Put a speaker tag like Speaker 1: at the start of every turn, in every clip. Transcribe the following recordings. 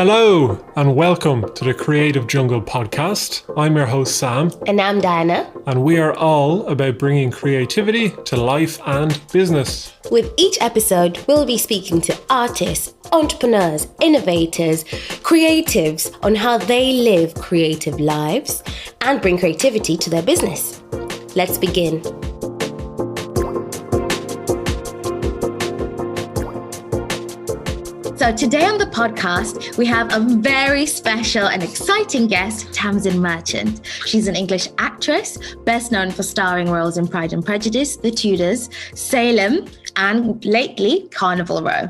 Speaker 1: Hello and welcome to the Creative Jungle podcast. I'm your host Sam.
Speaker 2: And I'm Diana.
Speaker 1: And we are all about bringing creativity to life and business.
Speaker 2: With each episode, we'll be speaking to artists, entrepreneurs, innovators, creatives on how they live creative lives and bring creativity to their business. Let's begin. So today on the podcast, we have a very special and exciting guest, Tamzin Merchant. She's an English actress, best known for starring roles in Pride and Prejudice, The Tudors, Salem, and lately Carnival Row,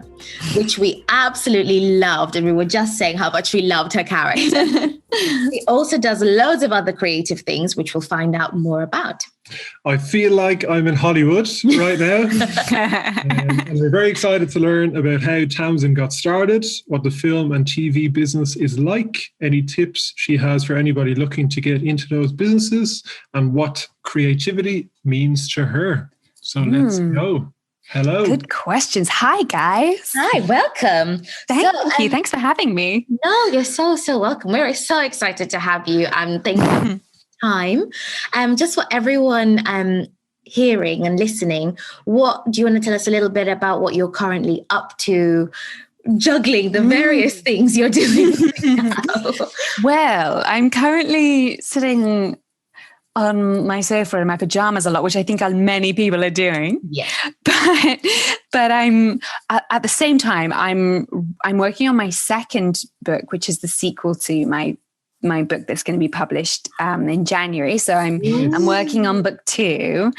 Speaker 2: which we absolutely loved. And we were just saying how much we loved her character. She also does loads of other creative things, which we'll find out more about.
Speaker 1: I feel like I'm in Hollywood right now. And we're very excited to learn about how Tamzin got started, what the film and TV business is like, any tips she has for anybody looking to get into those businesses, and what creativity means to her. So let's go. Hello.
Speaker 3: Good questions. Hi, guys.
Speaker 2: Hi, welcome.
Speaker 3: Thank you. Thanks for having me.
Speaker 2: No, you're so welcome. We're so excited to have you. Thank you. Time. Just for everyone hearing and listening, what do you want to tell us a little bit about what you're currently up to, juggling the various things you're doing now?
Speaker 3: Well, I'm currently sitting on my sofa in my pajamas a lot, which I think many people are doing.
Speaker 2: Yeah.
Speaker 3: But I'm at the same time, I'm working on my second book, which is the sequel to my book that's going to be published in January. So I'm working on book 2.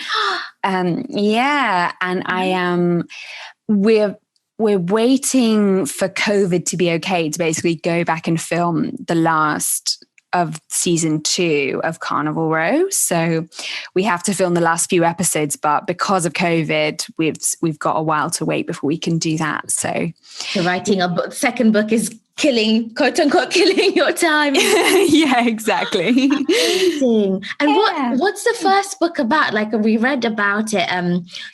Speaker 3: And we're waiting for COVID to be okay to basically go back and film the last of season 2 of Carnival Row. So we have to film the last few episodes, but because of COVID, we've got a while to wait before we can do that. So
Speaker 2: writing a second book is quote unquote killing your time.
Speaker 3: Yeah, exactly.
Speaker 2: Amazing. And what's the first book about? Like, we read about it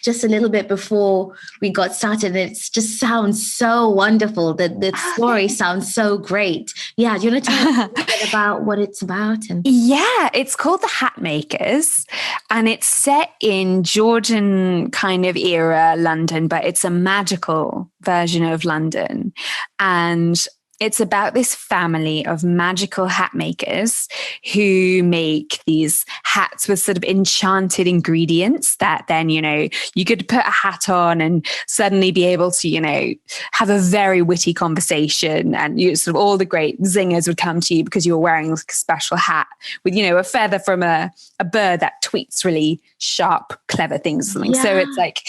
Speaker 2: just a little bit before we got started. It just sounds so wonderful. The story sounds so great. Yeah, do you want to tell us a bit about what it's about?
Speaker 3: Yeah, it's called The Hat Makers, and it's set in Georgian kind of era London, but it's a magical version of London. And it's about this family of magical hat makers who make these hats with sort of enchanted ingredients that then, you could put a hat on and suddenly be able to, have a very witty conversation, and sort of all the great zingers would come to you because you were wearing like a special hat with, a feather from a bird that tweets really sharp, clever things or something. Yeah. So it's like,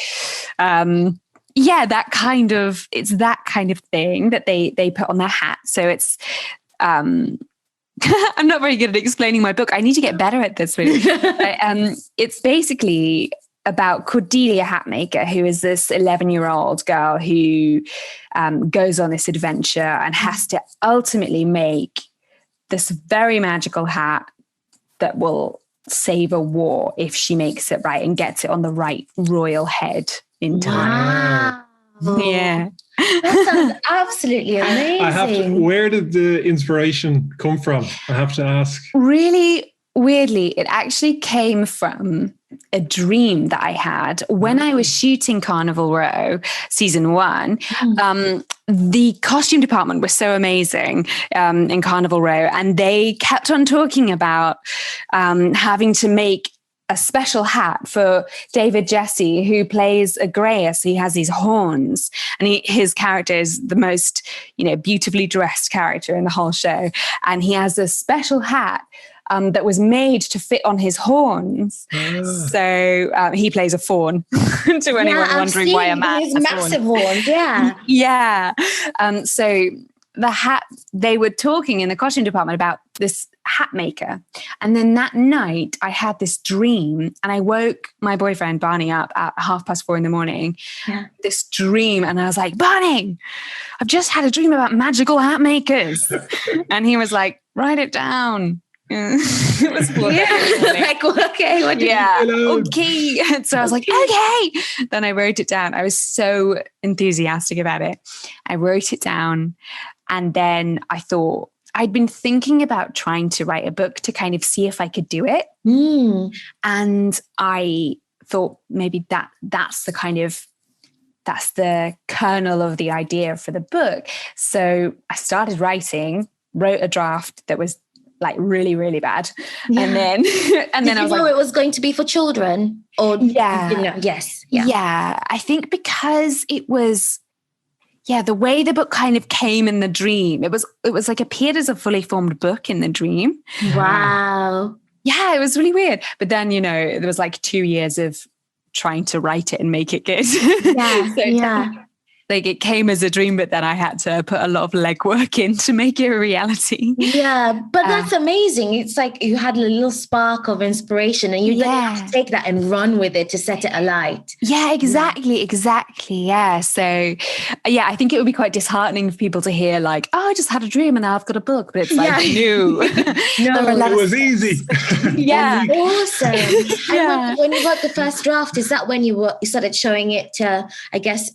Speaker 3: it's that kind of thing that they put on their hat. So it's, I'm not very good at explaining my book. I need to get better at this really. It's basically about Cordelia Hatmaker, who is this 11-year-old girl who goes on this adventure and has to ultimately make this very magical hat that will save a war if she makes it right and gets it on the right royal head in time.
Speaker 2: Wow.
Speaker 3: Yeah.
Speaker 2: That sounds absolutely amazing.
Speaker 1: Where did the inspiration come from? I have to ask.
Speaker 3: Really weirdly, it actually came from a dream that I had when I was shooting Carnival Row season 1. The costume department was so amazing in Carnival Row, and they kept on talking about having to make a special hat for David Jesse, who plays a Graeus. He has these horns, and his character is the most, beautifully dressed character in the whole show. And he has a special hat that was made to fit on his horns. So he plays a fawn. To anyone wondering why a man has
Speaker 2: massive horns. Yeah.
Speaker 3: Yeah. So the hat, they were talking in the costume department about this hat maker. And then that night I had this dream, and I woke my boyfriend Barney up at 4:30 in the morning. Yeah. This dream. And I was like, Barney, I've just had a dream about magical hat makers. And he was like, write it down. It was
Speaker 2: like, okay, what do you
Speaker 3: okay. And so I was like, okay. Then I wrote it down. I was so enthusiastic about it. I wrote it down. And then I thought, I'd been thinking about trying to write a book to kind of see if I could do it. And I thought maybe that's the kernel of the idea for the book. So I started wrote a draft that was like really, really bad. Yeah. And then I was
Speaker 2: it was going to be for children? Or yes.
Speaker 3: Yeah. I think because it was, the way the book kind of came in the dream, it was like appeared as a fully formed book in the dream.
Speaker 2: Wow.
Speaker 3: Yeah, it was really weird. But then, there was like 2 years of trying to write it and make it good.
Speaker 2: Yeah.
Speaker 3: Like it came as a dream, but then I had to put a lot of legwork in to make it a reality.
Speaker 2: Yeah, but that's amazing. It's like you had a little spark of inspiration and you have to take that and run with it to set it alight.
Speaker 3: Yeah, exactly. Yeah. So, I think it would be quite disheartening for people to hear like, oh, I just had a dream and now I've got a book. But it's like, no,
Speaker 1: it was easy.
Speaker 3: Yeah.
Speaker 2: Awesome. And when you wrote the first draft, is that when you started showing it to, I guess,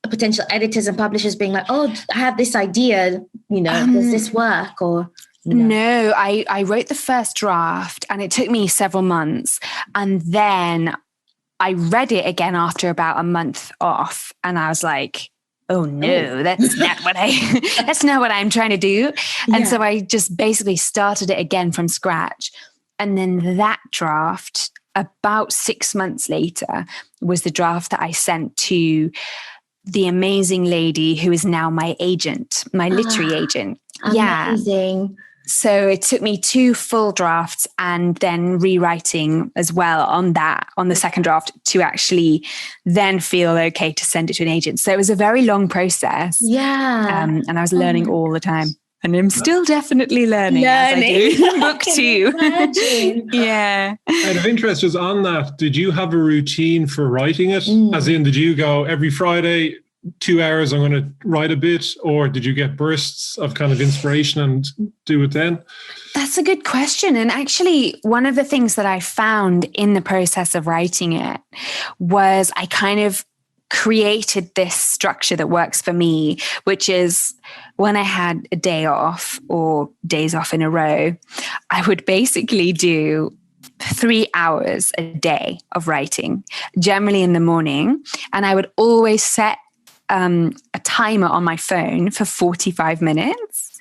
Speaker 2: potential editors and publishers being like, oh, I have this idea, does this work? Or
Speaker 3: no, I wrote the first draft and it took me several months. And then I read it again after about a month off. And I was like, oh no, that's not what I'm trying to do. And so I just basically started it again from scratch. And then that draft, about 6 months later, was the draft that I sent to the amazing lady who is now my agent, my literary agent.
Speaker 2: Amazing.
Speaker 3: Yeah. So it took me 2 full drafts and then rewriting as well on the second draft to actually then feel okay to send it to an agent. So it was a very long process.
Speaker 2: Yeah.
Speaker 3: And I was learning all the time. And I'm still definitely learning. As I do book 2. Yeah.
Speaker 1: Out of interest, just on that, did you have a routine for writing it? As in, did you go every Friday, 2 hours, I'm going to write a bit? Or did you get bursts of kind of inspiration and do it then?
Speaker 3: That's a good question. And actually, one of the things that I found in the process of writing it was I kind of created this structure that works for me, which is when I had a day off or days off in a row, I would basically do 3 hours a day of writing, generally in the morning. And I would always set a timer on my phone for 45 minutes.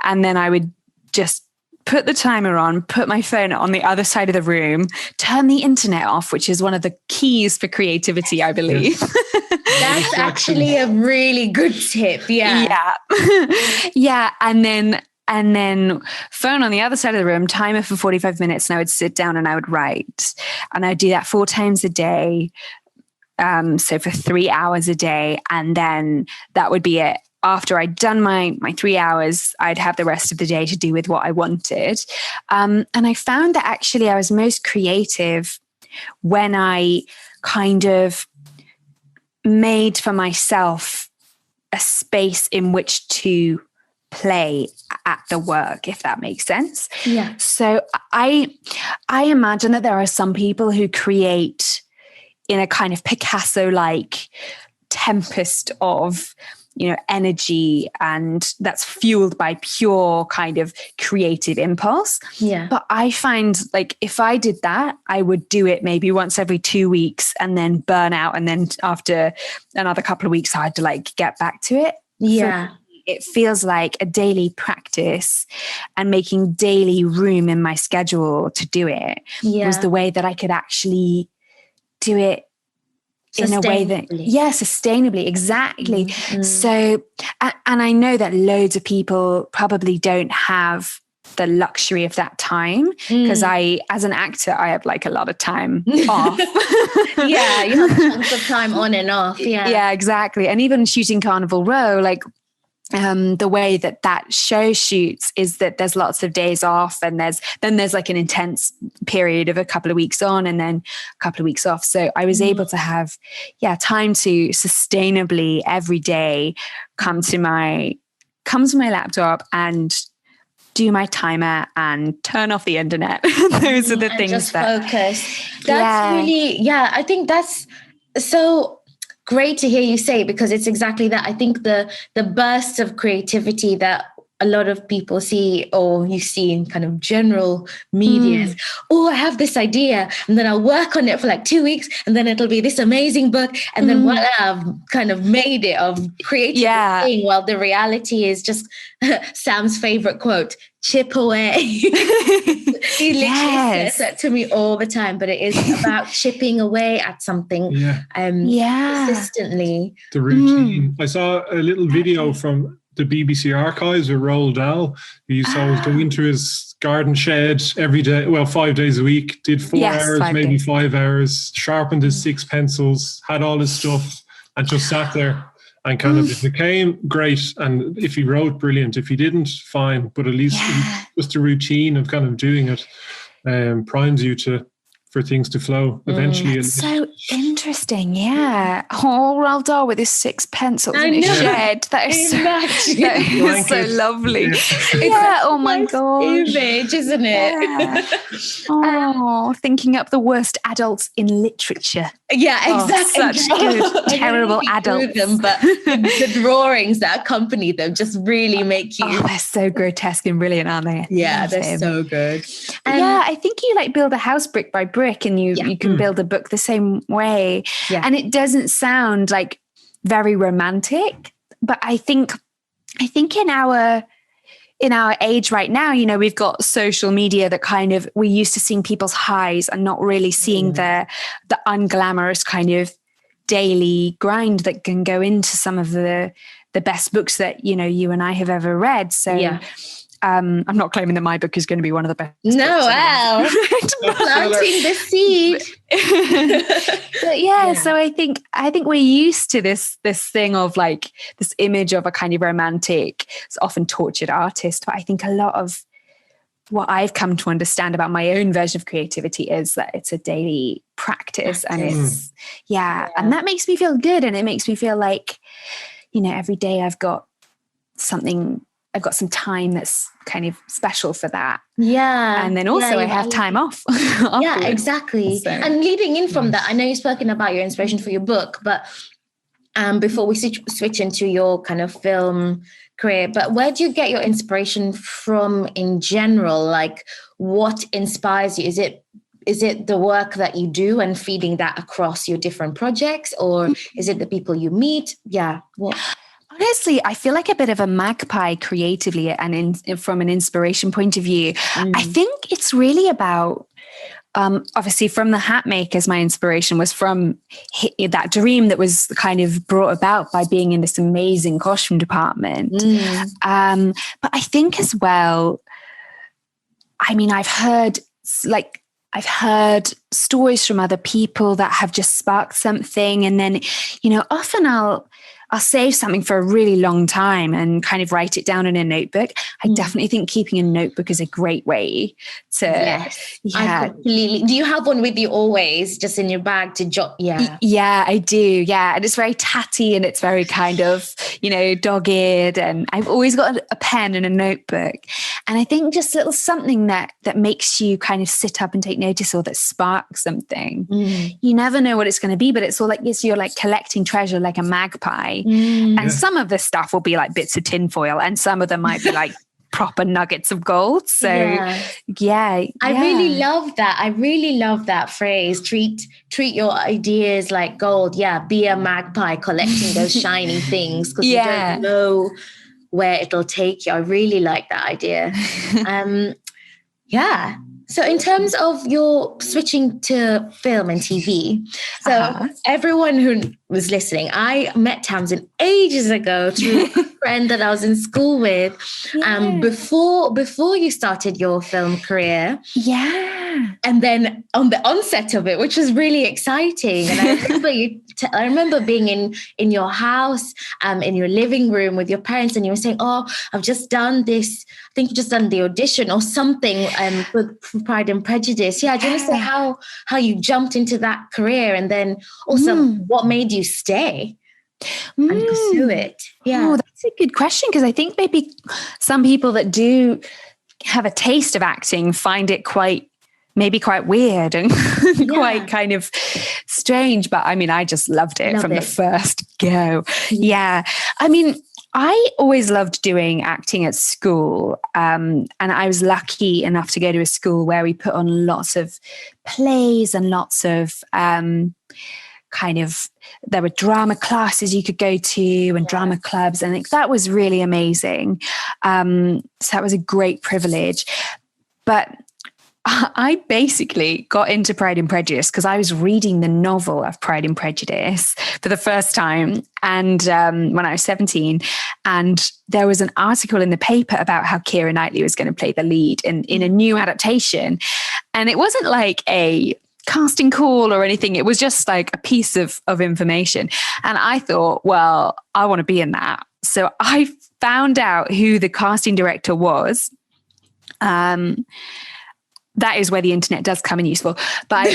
Speaker 3: And then I would just put the timer on, put my phone on the other side of the room, turn the internet off, which is one of the keys for creativity, I believe.
Speaker 2: That's actually a really good tip. Yeah.
Speaker 3: Yeah. And then phone on the other side of the room, timer for 45 minutes. And I would sit down and I would write. And I'd do that 4 times a day. So for 3 hours a day. And then that would be it. After I'd done my 3 hours, I'd have the rest of the day to do with what I wanted. And I found that actually I was most creative when I kind of made for myself a space in which to play at the work, if that makes sense.
Speaker 2: Yeah.
Speaker 3: So I imagine that there are some people who create in a kind of Picasso-like tempest of energy, and that's fueled by pure kind of creative impulse.
Speaker 2: Yeah.
Speaker 3: But I find like if I did that, I would do it maybe once every 2 weeks and then burn out. And then after another couple of weeks, I had to like get back to it.
Speaker 2: Yeah.
Speaker 3: It feels like a daily practice, and making daily room in my schedule to do it was the way that I could actually do it in a way that, sustainably, exactly. Mm-hmm. So, and I know that loads of people probably don't have the luxury of that time, because as an actor, I have like a lot of time off.
Speaker 2: Yeah, you have chunks of time on and off.
Speaker 3: Yeah, exactly. And even shooting Carnival Row, like the way that show shoots is that there's lots of days off, and there's like an intense period of a couple of weeks on and then a couple of weeks off. So I was able to have time to sustainably every day come to my laptop and do my timer and turn off the internet. Those are the things
Speaker 2: just
Speaker 3: that
Speaker 2: focus. That's really, I think that's so. great to hear you say, because it's exactly that. I think the bursts of creativity that a lot of people see, or you see in kind of general media, I have this idea, and then I'll work on it for like 2 weeks, and then it'll be this amazing book, and then voila, I've kind of made it, of created a thing. Well, the reality is just Sam's favorite quote, chip away. He literally says that to me all the time, but it is about chipping away at something consistently.
Speaker 1: The routine. I saw a little video from the BBC archives with Roald Dahl. He used to always go into his garden shed every day, 5 days a week, did 4 hours, maybe 5 hours, sharpened his 6 pencils, had all his stuff, and just sat there. And kind of, it became great. And if he wrote, brilliant. If he didn't, fine. But at least just a routine of kind of doing it primes you for things to flow eventually.
Speaker 3: It's so interesting, Roald Dahl with his 6 pencils in his shed. That is so lovely. Oh my God.
Speaker 2: Image, isn't it?
Speaker 3: Thinking up the worst adults in literature.
Speaker 2: Yeah, exactly.
Speaker 3: Such good, terrible adults.
Speaker 2: Them, but the drawings that accompany them just really make you...
Speaker 3: they're so grotesque and brilliant, aren't they?
Speaker 2: Yeah, they're so good.
Speaker 3: I think you like build a house brick by brick, and you can build a book the same way. And it doesn't sound like very romantic, but I think in our age right now, we've got social media that kind of, we're used to seeing people's highs and not really seeing the unglamorous kind of daily grind that can go into some of the best books that you and I have ever read. So I'm not claiming that my book is going to be one of the best.
Speaker 2: No, well, planting the seed.
Speaker 3: But so I think we're used to this thing of like this image of a kind of romantic, it's often tortured artist. But I think a lot of what I've come to understand about my own version of creativity is that it's a daily practice. And it's and that makes me feel good, and it makes me feel like every day I've got some time that's kind of special for that. Yeah. And then also I have time off.
Speaker 2: Yeah, exactly. So. And leading in from that, I know you've spoken about your inspiration for your book, but before we switch into your kind of film career, but where do you get your inspiration from in general? Like, what inspires you? Is it the work that you do and feeding that across your different projects, or is it the people you meet? Yeah. What?
Speaker 3: Honestly, I feel like a bit of a magpie creatively and from an inspiration point of view. I think it's really about, obviously from the hat makers, my inspiration was from that dream that was kind of brought about by being in this amazing costume department. But I think as well, I've heard stories from other people that have just sparked something. And then, often I'll save something for a really long time and kind of write it down in a notebook. I definitely think keeping a notebook is a great way to... Yes,
Speaker 2: I completely... Do you have one with you always, just in your bag to jot? Yeah.
Speaker 3: Yeah, I do. Yeah. And it's very tatty and it's very kind of, dogged. And I've always got a pen and a notebook. And I think just little something that makes you kind of sit up and take notice, or that sparks something. You never know what it's going to be, but it's all like this, you're like collecting treasure like a magpie. And some of the stuff will be like bits of tinfoil, and some of them might be like proper nuggets of gold. So I
Speaker 2: really love that. I really love that phrase. Treat your ideas like gold. Yeah, be a magpie collecting those shiny things, because you don't know where it'll take you. I really like that idea. So in terms of your switching to film and TV, so everyone who was listening, I met Tamzin ages ago through a friend that I was in school with before you started your film career. Yeah. And then on the onset of it, which was really exciting. And I remember being in your house, in your living room with your parents, and you were saying, I've just done this. I think you've just done the audition or something for Pride and Prejudice. Yeah, do you want to say how you jumped into that career, and then also what made you stay and pursue it? Yeah,
Speaker 3: that's a good question, because I think maybe some people that do have a taste of acting find it quite maybe quite weird and quite kind of strange. But I mean, I just loved it from the first go. Yeah. I mean, I always loved doing acting at school. And I was lucky enough to go to a school where we put on lots of plays and lots of there were drama classes you could go to and drama clubs. And that was really amazing. So that was a great privilege. But I basically got into Pride and Prejudice because I was reading the novel of Pride and Prejudice for the first time. And when I was 17, and there was an article in the paper about how Keira Knightley was going to play the lead in a new adaptation. And it wasn't like a casting call or anything. It was just like a piece of information. And I thought, well, I want to be in that. So I found out who the casting director was. That is where the internet does come in useful. But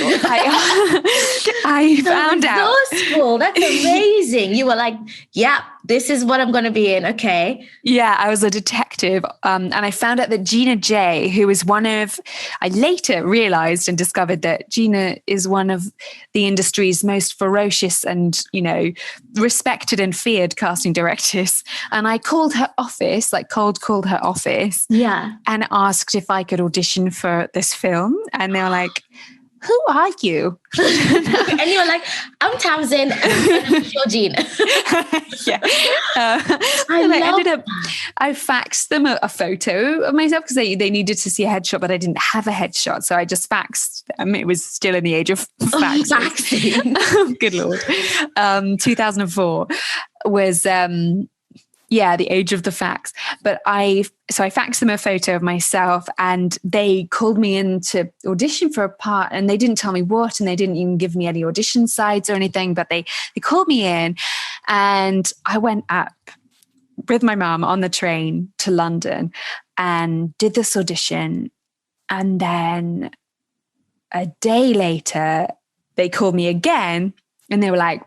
Speaker 3: I found out.
Speaker 2: Resourceful. That's amazing. You were like, yeah, this is what I'm going to be in. Okay.
Speaker 3: Yeah, I was a detective. And I found out that Gina J, who is I later realized and discovered that Gina is one of the industry's most ferocious and, respected and feared casting directors. And I called her office, like cold called her office.
Speaker 2: Yeah.
Speaker 3: And asked if I could audition for this film. And they were like, who are you?
Speaker 2: And you were like, I'm Tamzin and I'm Georgina.
Speaker 3: Yeah. I faxed them a photo of myself because they needed to see a headshot, but I didn't have a headshot. So I just faxed them. It was still in the age of faxing. Good Lord. 2004 was... the age of the fax. But I faxed them a photo of myself and they called me in to audition for a part and they didn't tell me what, and they didn't even give me any audition sides or anything, but they called me in and I went up with my mum on the train to London and did this audition. And then a day later, they called me again and they were like,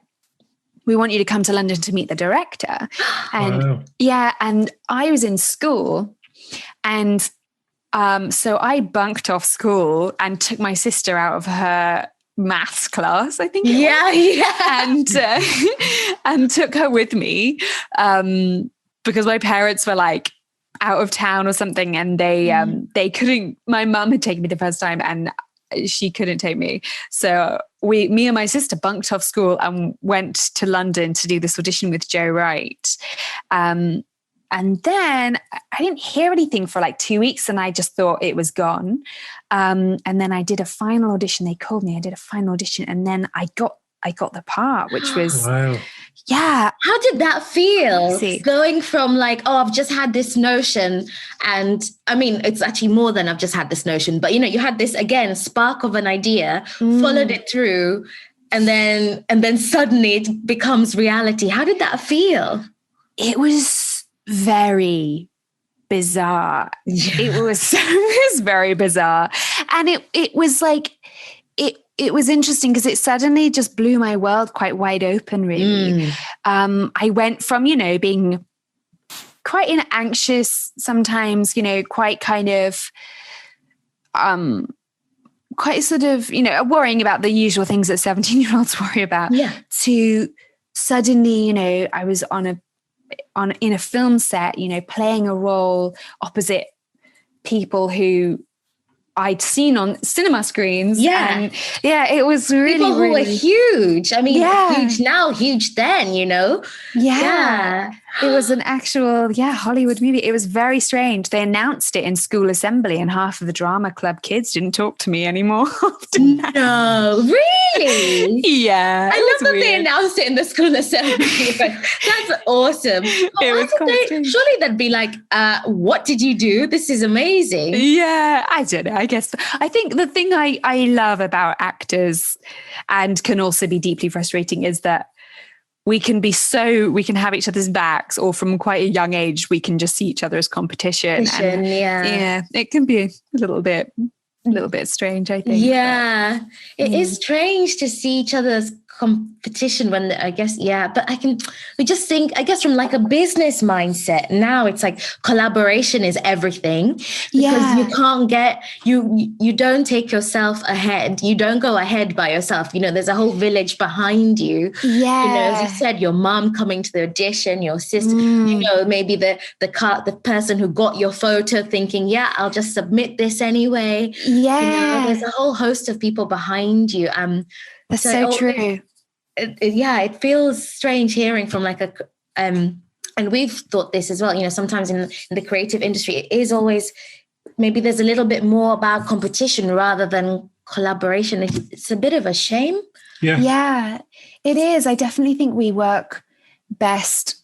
Speaker 3: we want you to come to London to meet the director. And and I was in school. And so I bunked off school and took my sister out of her maths class, I think. And took her with me because my parents were like out of town or something. And they couldn't, my mum had taken me the first time and she couldn't take me. So me and my sister bunked off school and went to London to do this audition with Joe Wright. And then I didn't hear anything for like 2 weeks and I just thought it was gone. And then I did a final audition. They called me, I did a final audition and then I got the part, which was, yeah.
Speaker 2: How did that feel? Going from like, oh, I've just had this notion. And I mean, it's actually more than I've just had this notion, but you had this, again, spark of an idea, followed it through, and then suddenly it becomes reality. How did that feel?
Speaker 3: It was very bizarre. Yeah. It was very bizarre. And it was like, it was interesting because it suddenly just blew my world quite wide open, really. I went from, being quite anxious sometimes, quite kind of, quite sort of, worrying about the usual things that 17-year-olds worry about, to suddenly, I was in a film set, playing a role opposite people who I'd seen on cinema screens.
Speaker 2: Yeah.
Speaker 3: And it was really,
Speaker 2: people who were huge. I mean, huge now, huge then,
Speaker 3: Yeah. It was an actual, Hollywood movie. It was very strange. They announced it in school assembly and half of the drama club kids didn't talk to me anymore.
Speaker 2: No, really?
Speaker 3: Yeah.
Speaker 2: I love that they announced it in the school assembly. That's awesome. Surely they'd be like, what did you do? This is amazing.
Speaker 3: Yeah, I don't know. I guess I think the thing I love about actors and can also be deeply frustrating is that we can have each other's backs, or from quite a young age, we can just see each other as competition. And, it can be a little bit strange, I think.
Speaker 2: Yeah, it is strange to see each other as competition when I guess, but we just think, I guess, from like a business mindset now, it's like collaboration is everything, because you can't you don't take yourself ahead. You don't go ahead by yourself. There's a whole village behind you. As you said, your mom coming to the audition, your sister, maybe the person who got your photo thinking, I'll just submit this anyway. There's a whole host of people behind you.
Speaker 3: That's so true.
Speaker 2: It feels strange hearing from like and we've thought this as well. Sometimes in the creative industry, it is always, maybe there's a little bit more about competition rather than collaboration. It's a bit of a shame.
Speaker 3: Yeah, it is. I definitely think we work best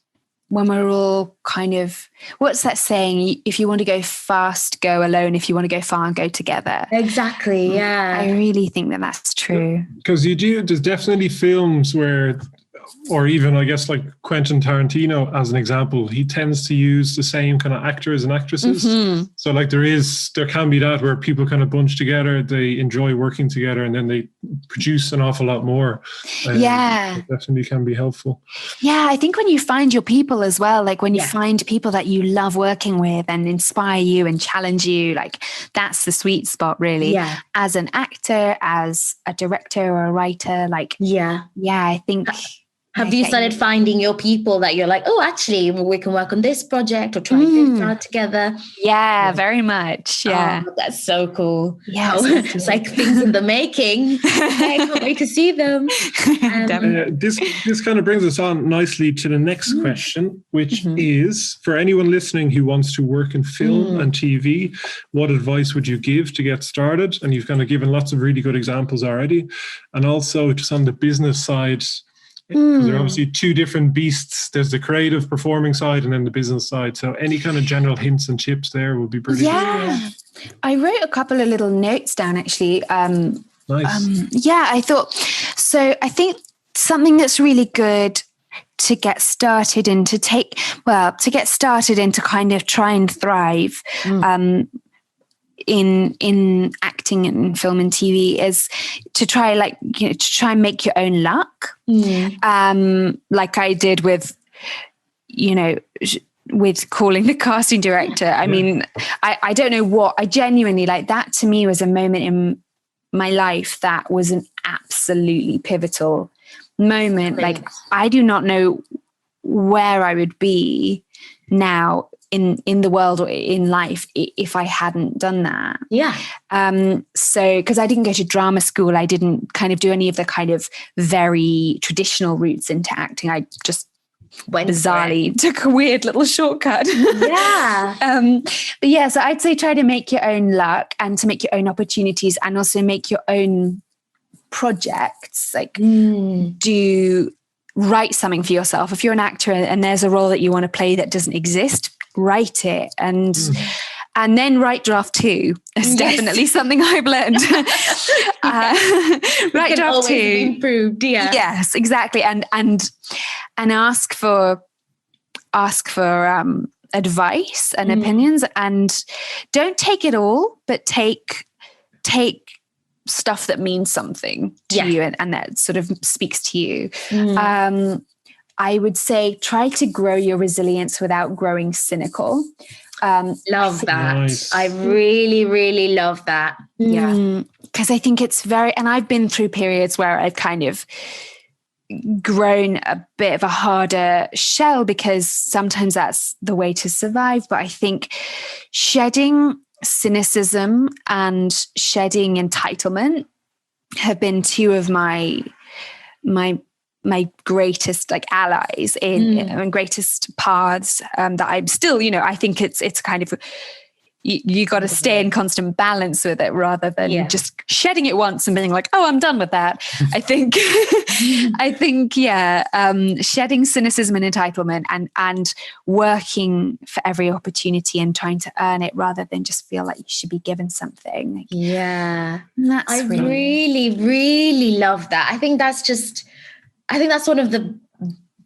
Speaker 3: when we're all kind of, what's that saying? If you want to go fast, go alone. If you want to go far, go together.
Speaker 2: Exactly, yeah.
Speaker 3: I really think that that's true.
Speaker 1: Because there's definitely films where, or even I guess like Quentin Tarantino as an example, he tends to use the same kind of actors and actresses.
Speaker 3: Mm-hmm.
Speaker 1: So like there can be that where people kind of bunch together, they enjoy working together, and then they produce an awful lot more. It definitely can be helpful.
Speaker 3: Yeah, I think when you find your people as well, like when you find people that you love working with and inspire you and challenge you, like that's the sweet spot really. As an actor, as a director or a writer, like I think.
Speaker 2: Have you started finding your people that you're like, oh, actually, we can work on this project or try this out together?
Speaker 3: Yeah, very much. Yeah.
Speaker 2: Oh, that's so cool.
Speaker 3: Yeah.
Speaker 2: It's like things in the making. I can't wait to see them.
Speaker 1: This kind of brings us on nicely to the next question, which is, for anyone listening who wants to work in film and TV, what advice would you give to get started? And you've kind of given lots of really good examples already. And also just on the business side, there are obviously two different beasts. There's the creative performing side and then the business side. So any kind of general hints and tips there would be brilliant.
Speaker 3: Yeah. I wrote a couple of little notes down actually.
Speaker 1: Nice.
Speaker 3: I thought, so I think something that's really good to get started and to get started and to kind of try and thrive in acting and film and TV is to try and make your own luck. Like I did with calling the casting director. I mean, I don't know what, I genuinely, like, that to me was a moment in my life that was an absolutely pivotal moment. Like, I do not know where I would be now in the world or in life if I hadn't done that. So because I didn't go to drama school, I didn't kind of do any of the kind of very traditional routes into acting. I just bizarrely took a weird little shortcut. But so I'd say try to make your own luck and to make your own opportunities and also make your own projects. Like write something for yourself. If you're an actor and there's a role that you want to play that doesn't exist, write it and then write draft 2. It's definitely something I've learned. Write draft 2.
Speaker 2: Improved,
Speaker 3: Yes, exactly. And ask for advice and opinions, and don't take it all, but take stuff that means something to you and that sort of speaks to you. I would say try to grow your resilience without growing cynical.
Speaker 2: Love that.
Speaker 1: Nice.
Speaker 2: I really, really love that.
Speaker 3: Yeah. Because I think it's and I've been through periods where I've kind of grown a bit of a harder shell because sometimes that's the way to survive. But I think shedding cynicism and shedding entitlement have been two of my greatest allies and greatest paths that I'm still, I think it's kind of, you got to stay in constant balance with it rather than just shedding it once and being like, oh, I'm done with that. I think, shedding cynicism and entitlement and working for every opportunity and trying to earn it rather than just feel like you should be given something.
Speaker 2: I really, really love that. I think that's one of the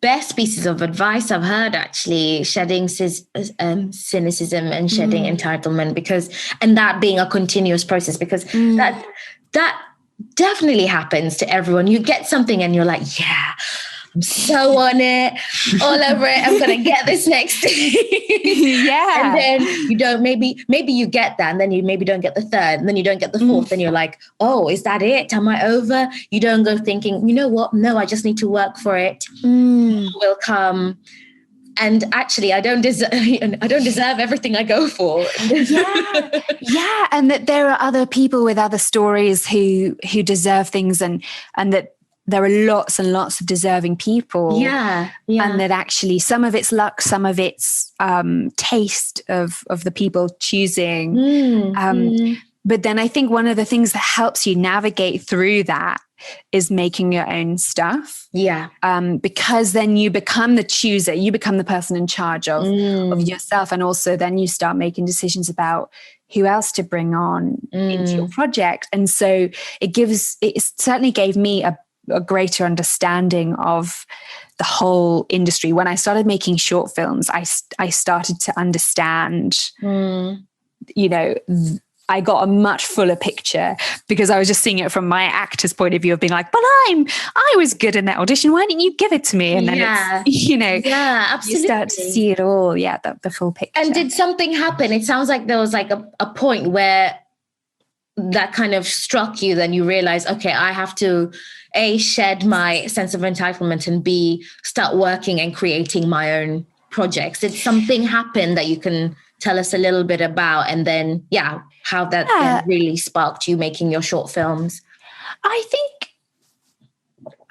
Speaker 2: best pieces of advice I've heard, actually, shedding cynicism and shedding entitlement, and that being a continuous process, because that definitely happens to everyone. You get something and you're like, yeah, I'm so on it, all over it. I'm going to get this next thing.
Speaker 3: Yeah.
Speaker 2: And then you don't, maybe you get that, and then you maybe don't get the third, and then you don't get the fourth. And you're like, oh, is that it? Am I over? You don't go thinking, you know what? No, I just need to work for it. Will come. And actually, I don't deserve everything I go for.
Speaker 3: Yeah. And that there are other people with other stories who deserve things, and that there are lots and lots of deserving people.
Speaker 2: Yeah.
Speaker 3: And that actually some of it's luck, some of it's taste of the people choosing. But then I think one of the things that helps you navigate through that is making your own stuff.
Speaker 2: Yeah.
Speaker 3: Because then you become the chooser, you become the person in charge of yourself. And also then you start making decisions about who else to bring on into your project. And so it certainly gave me a greater understanding of the whole industry. When I started making short films, I started to understand, I got a much fuller picture, because I was just seeing it from my actor's point of view of being like, but I was good in that audition. Why didn't you give it to me? And then it's,
Speaker 2: absolutely.
Speaker 3: You start to see it all. Yeah. The full picture.
Speaker 2: And did something happen? It sounds like there was like a point where that kind of struck you. Then you realize, okay, I have to A, shed my sense of entitlement, and B, start working and creating my own projects. Did something happen that you can tell us a little bit about? And then, how that then really sparked you making your short films?
Speaker 3: I think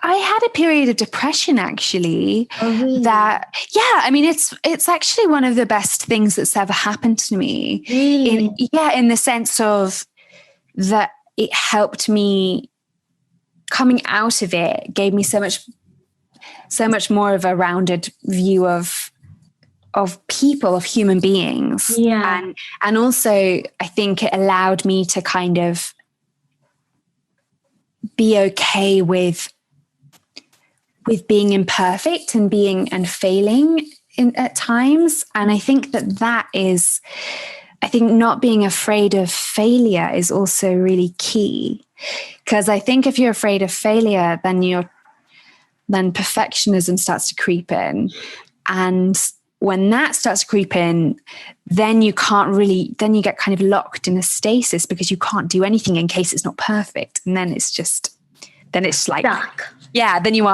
Speaker 3: I had a period of depression, actually.
Speaker 2: Oh, really?
Speaker 3: It's actually one of the best things that's ever happened to me.
Speaker 2: Really?
Speaker 3: In the sense of that it helped me, coming out of it gave me so much more of a rounded view of people, of human beings.
Speaker 2: Yeah.
Speaker 3: And also I think it allowed me to kind of be okay with being imperfect and failing at times. And I think that is, I think not being afraid of failure is also really key. Because I think if you're afraid of failure, then perfectionism starts to creep in. And when that starts to creep in, then you get kind of locked in a stasis, because you can't do anything in case it's not perfect. And then it's like,
Speaker 2: stuck.
Speaker 3: Yeah, then you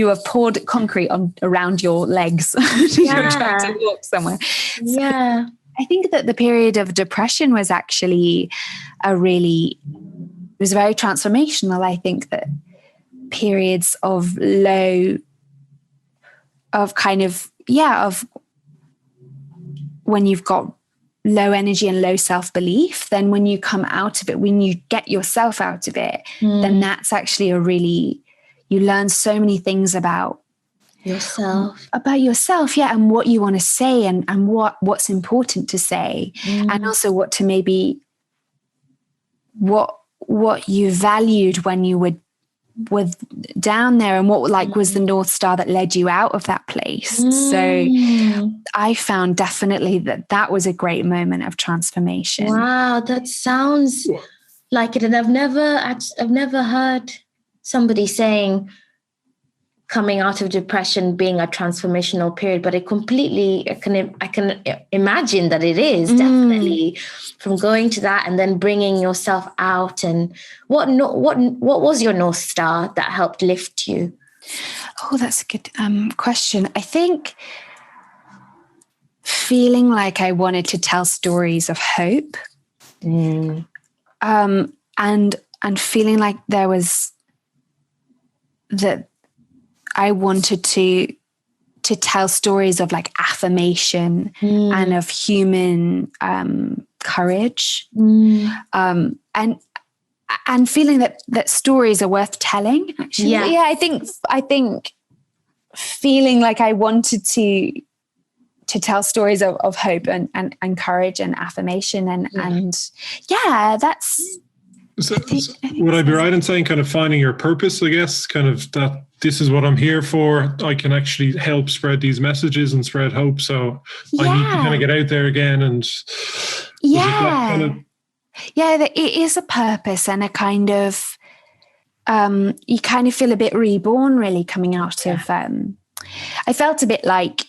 Speaker 3: have poured concrete around your legs. You're trying to walk somewhere.
Speaker 2: Yeah.
Speaker 3: So I think that the period of depression was actually it was very transformational. I think that periods of when you've got low energy and low self-belief, then when you come out of it, when you get yourself out of it, then that's actually you learn so many things about
Speaker 2: yourself,
Speaker 3: and what you want to say, and what's important to say, and also what you valued when you were down there, and what was the North Star that led you out of that place. So I found definitely that was a great moment of transformation.
Speaker 2: Wow, that sounds like it. And I've never heard somebody saying coming out of depression being a transformational period, but I can imagine that it is definitely, from going to that and then bringing yourself out. And what was your North Star that helped lift you?
Speaker 3: Oh, that's a good question. I think feeling like I wanted to tell stories of hope, and feeling like there was that I wanted to tell stories of like affirmation and of human courage, and feeling that stories are worth telling. Actually, I think feeling like I wanted to tell stories of hope and courage and affirmation and that's.
Speaker 1: So would I be right in saying kind of finding your purpose, I guess, kind of that this is what I'm here for. I can actually help spread these messages and spread hope. So I need to kind of get out there again. And
Speaker 3: it is a purpose and a kind of you kind of feel a bit reborn, really, coming out of. I felt a bit like.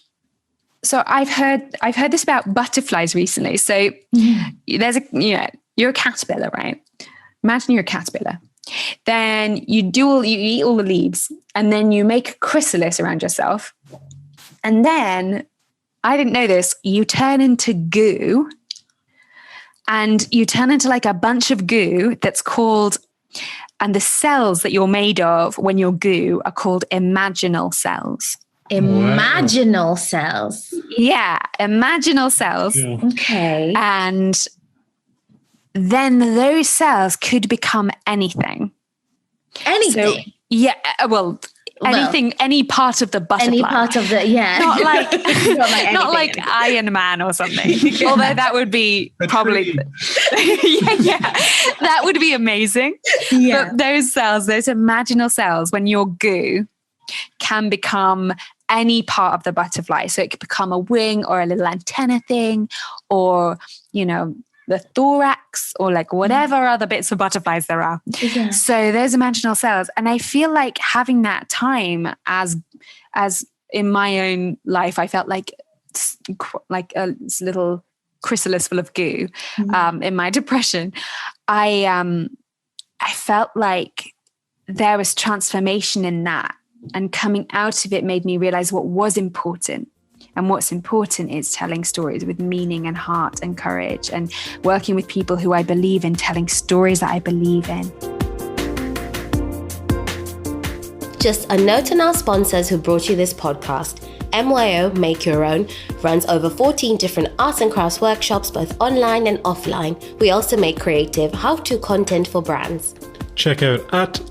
Speaker 3: So I've heard this about butterflies recently. So there's you're a caterpillar, right? Imagine you're a caterpillar. Then you eat all the leaves, and then you make a chrysalis around yourself. And then, I didn't know this, you turn into goo, and you turn into like a bunch of goo that's called, and the cells that you're made of when you're goo are called imaginal cells.
Speaker 2: Imaginal cells.
Speaker 3: Yeah, imaginal cells.
Speaker 1: Yeah.
Speaker 2: Okay.
Speaker 3: And then those cells could become anything.
Speaker 2: Anything?
Speaker 3: So, yeah, anything, any part of the butterfly.
Speaker 2: Any part of the,
Speaker 3: Not like,
Speaker 2: not
Speaker 3: like Iron Man or something. Although that would be probably, that would be amazing.
Speaker 2: Yeah.
Speaker 3: But those cells, those imaginal cells, when you're goo, can become any part of the butterfly. So it could become a wing or a little antenna thing, or, the thorax, or like whatever other bits of butterflies there are.
Speaker 2: Yeah.
Speaker 3: So those imaginal cells. And I feel like having that time as in my own life, I felt like a little chrysalis full of goo in my depression. I felt like there was transformation in that, and coming out of it made me realize what was important. And what's important is telling stories with meaning and heart and courage, and working with people who I believe in, telling stories that I believe in.
Speaker 4: Just a note on our sponsors who brought you this podcast. MYO Make Your Own runs over 14 different arts and crafts workshops, both online and offline. We also make creative how-to content for brands.
Speaker 1: Check out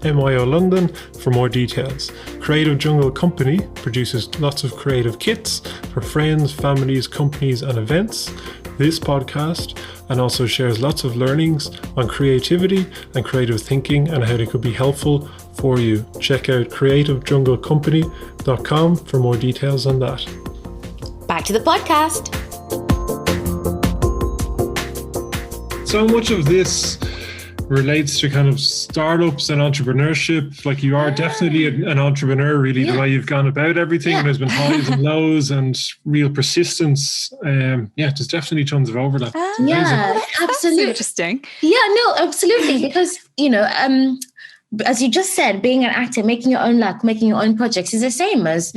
Speaker 1: @MYO London for more details. Creative Jungle Company produces lots of creative kits for friends, families, companies and events. This podcast and also shares lots of learnings on creativity and creative thinking and how they could be helpful for you. Check out creativejunglecompany.com for more details on that.
Speaker 4: Back to the podcast.
Speaker 1: So much of this relates to kind of startups and entrepreneurship. Like, you are definitely an entrepreneur, really, the way you've gone about everything. And there's been highs and lows and real persistence. There's definitely tons of overlap.
Speaker 2: Yeah, absolutely.
Speaker 3: Interesting.
Speaker 2: Yeah, no, absolutely. Because, as you just said, being an actor, making your own luck, making your own projects is the same as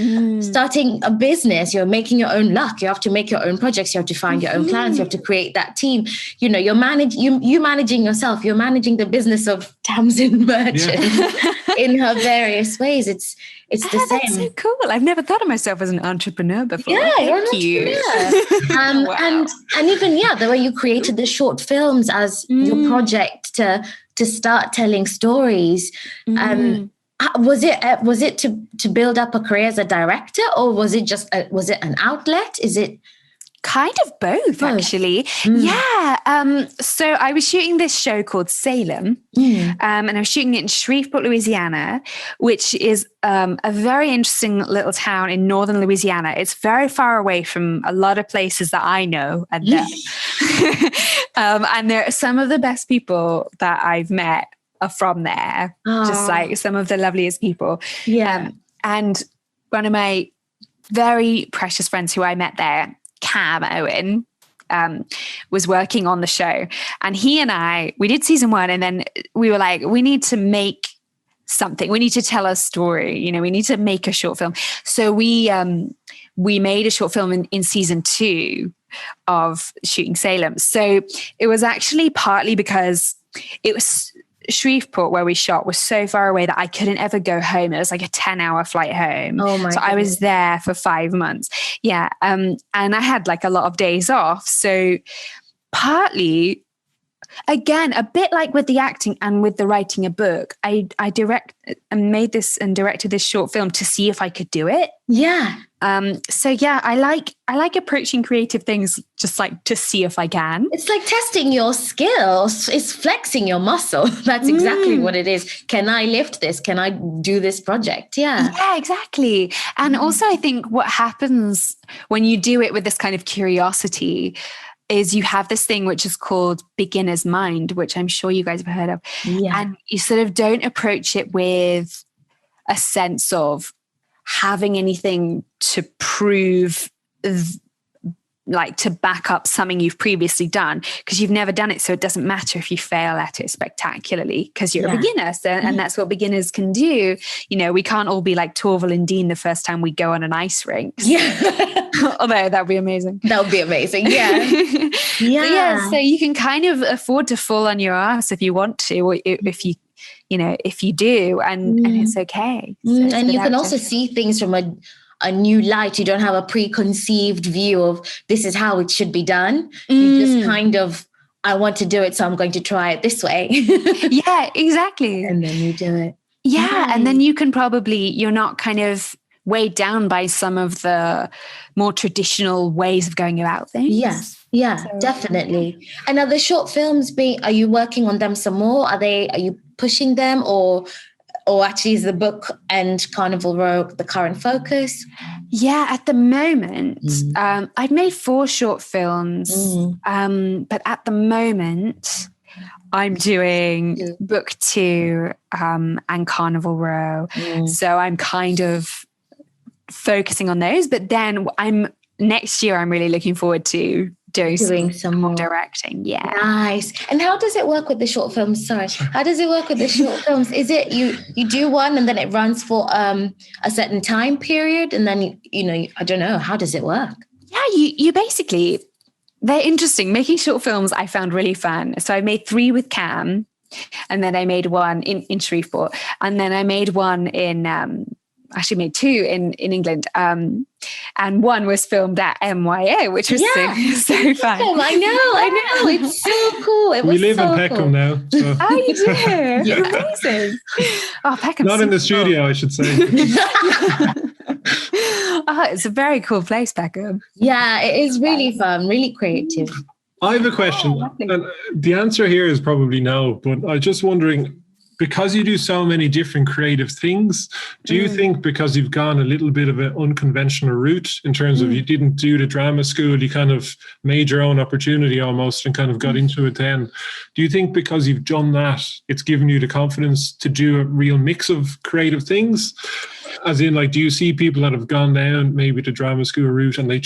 Speaker 2: starting a business. You're making your own luck. You have to make your own projects. You have to find your own clients. You have to create that team. You're managing yourself. You're managing the business of Tamzin Merchant in her various ways. It's the same.
Speaker 3: That's so cool. I've never thought of myself as an entrepreneur before.
Speaker 2: Yeah,
Speaker 3: Thank you.
Speaker 2: Wow. And even the way you created the short films as your project to start telling stories. Was it to build up a career as a director, or was it just was it an outlet? Is it
Speaker 3: kind of both, actually? Yeah. So I was shooting this show called Salem, and I was shooting it in Shreveport, Louisiana, which is a very interesting little town in northern Louisiana. It's very far away from a lot of places that I know and know. And there are some of the best people that I've met are from there. Just like some of the loveliest people.
Speaker 2: Yeah.
Speaker 3: And one of my very precious friends who I met there, Cam Owen, was working on the show, and he and we did season 1, and then we were like, we need to make something. We need to tell a story. We need to make a short film. So we made a short film in season 2 of shooting Salem. So it was actually partly because it was Shreveport where we shot was so far away that I couldn't ever go home. It was like a 10-hour flight home.
Speaker 2: Oh my! So
Speaker 3: I was there for 5 months. Yeah. And I had like a lot of days off. So partly, again, a bit like with the acting and with the writing a book, I made this and directed this short film to see if I could do it.
Speaker 2: Yeah.
Speaker 3: So yeah, I like approaching creative things just like to see if I can.
Speaker 2: It's like testing your skills. It's flexing your muscle. That's exactly what it is. Can I lift this? Can I do this project? Yeah.
Speaker 3: Yeah, exactly. And also I think what happens when you do it with this kind of curiosity, is you have this thing which is called beginner's mind, which I'm sure you guys have heard of.
Speaker 2: Yeah.
Speaker 3: And you sort of don't approach it with a sense of having anything to prove, like to back up something you've previously done, because you've never done it. So it doesn't matter if you fail at it spectacularly, because you're a beginner. So, and that's what beginners can do. You know, we can't all be like Torval and Dean the first time we go on an ice rink.
Speaker 2: Yeah.
Speaker 3: Although that'd be amazing.
Speaker 2: That would be amazing. Yeah.
Speaker 3: Yeah. So you can kind of afford to fall on your ass if you want to, or if you do, and it's okay. So
Speaker 2: and you can also see things from a new light. You don't have a preconceived view of this is how it should be done. You just kind of, I want to do it, so I'm going to try it this way.
Speaker 3: Yeah, exactly.
Speaker 2: And then you do it.
Speaker 3: Yeah.
Speaker 2: Nice.
Speaker 3: And then you can you're not kind of weighed down by some of the more traditional ways of going about things.
Speaker 2: Yes. Yeah, so, definitely. And are the short films are you working on them some more? Are you pushing them, or actually is the book and Carnival Row the current focus?
Speaker 3: Yeah, at the moment, I've made 4 short films, but at the moment I'm doing book 2 and Carnival Row. So I'm kind of focusing on those, but then next year I'm really looking forward to doing some more directing. Yeah.
Speaker 2: Nice. And how does it work with the short films? Sorry. How does it work with the short films? Is it you do one and then it runs for a certain time period, and then I don't know, how does it work?
Speaker 3: Yeah, you basically, they're interesting. Making short films I found really fun. So I made 3 with Cam, and then I made 1 in Shreveport, and then I made 1 actually made 2 in England. And 1 was filmed at MYO, which was so fun.
Speaker 2: I know. It's so cool.
Speaker 1: We live in Peckham now. So.
Speaker 3: Oh, you do? Amazing. Oh, Peckham's
Speaker 1: not in the studio, cool. I should say.
Speaker 3: Oh, it's a very cool place, Peckham.
Speaker 2: Yeah, it is really fun, really creative.
Speaker 1: I have a question. And the answer here is probably no, but I was just wondering, because you do so many different creative things, do you think because you've gone a little bit of an unconventional route in terms of you didn't do the drama school, you kind of made your own opportunity almost and kind of got into it then? Do you think because you've done that, it's given you the confidence to do a real mix of creative things? As in, like, do you see people that have gone down maybe the drama school route and they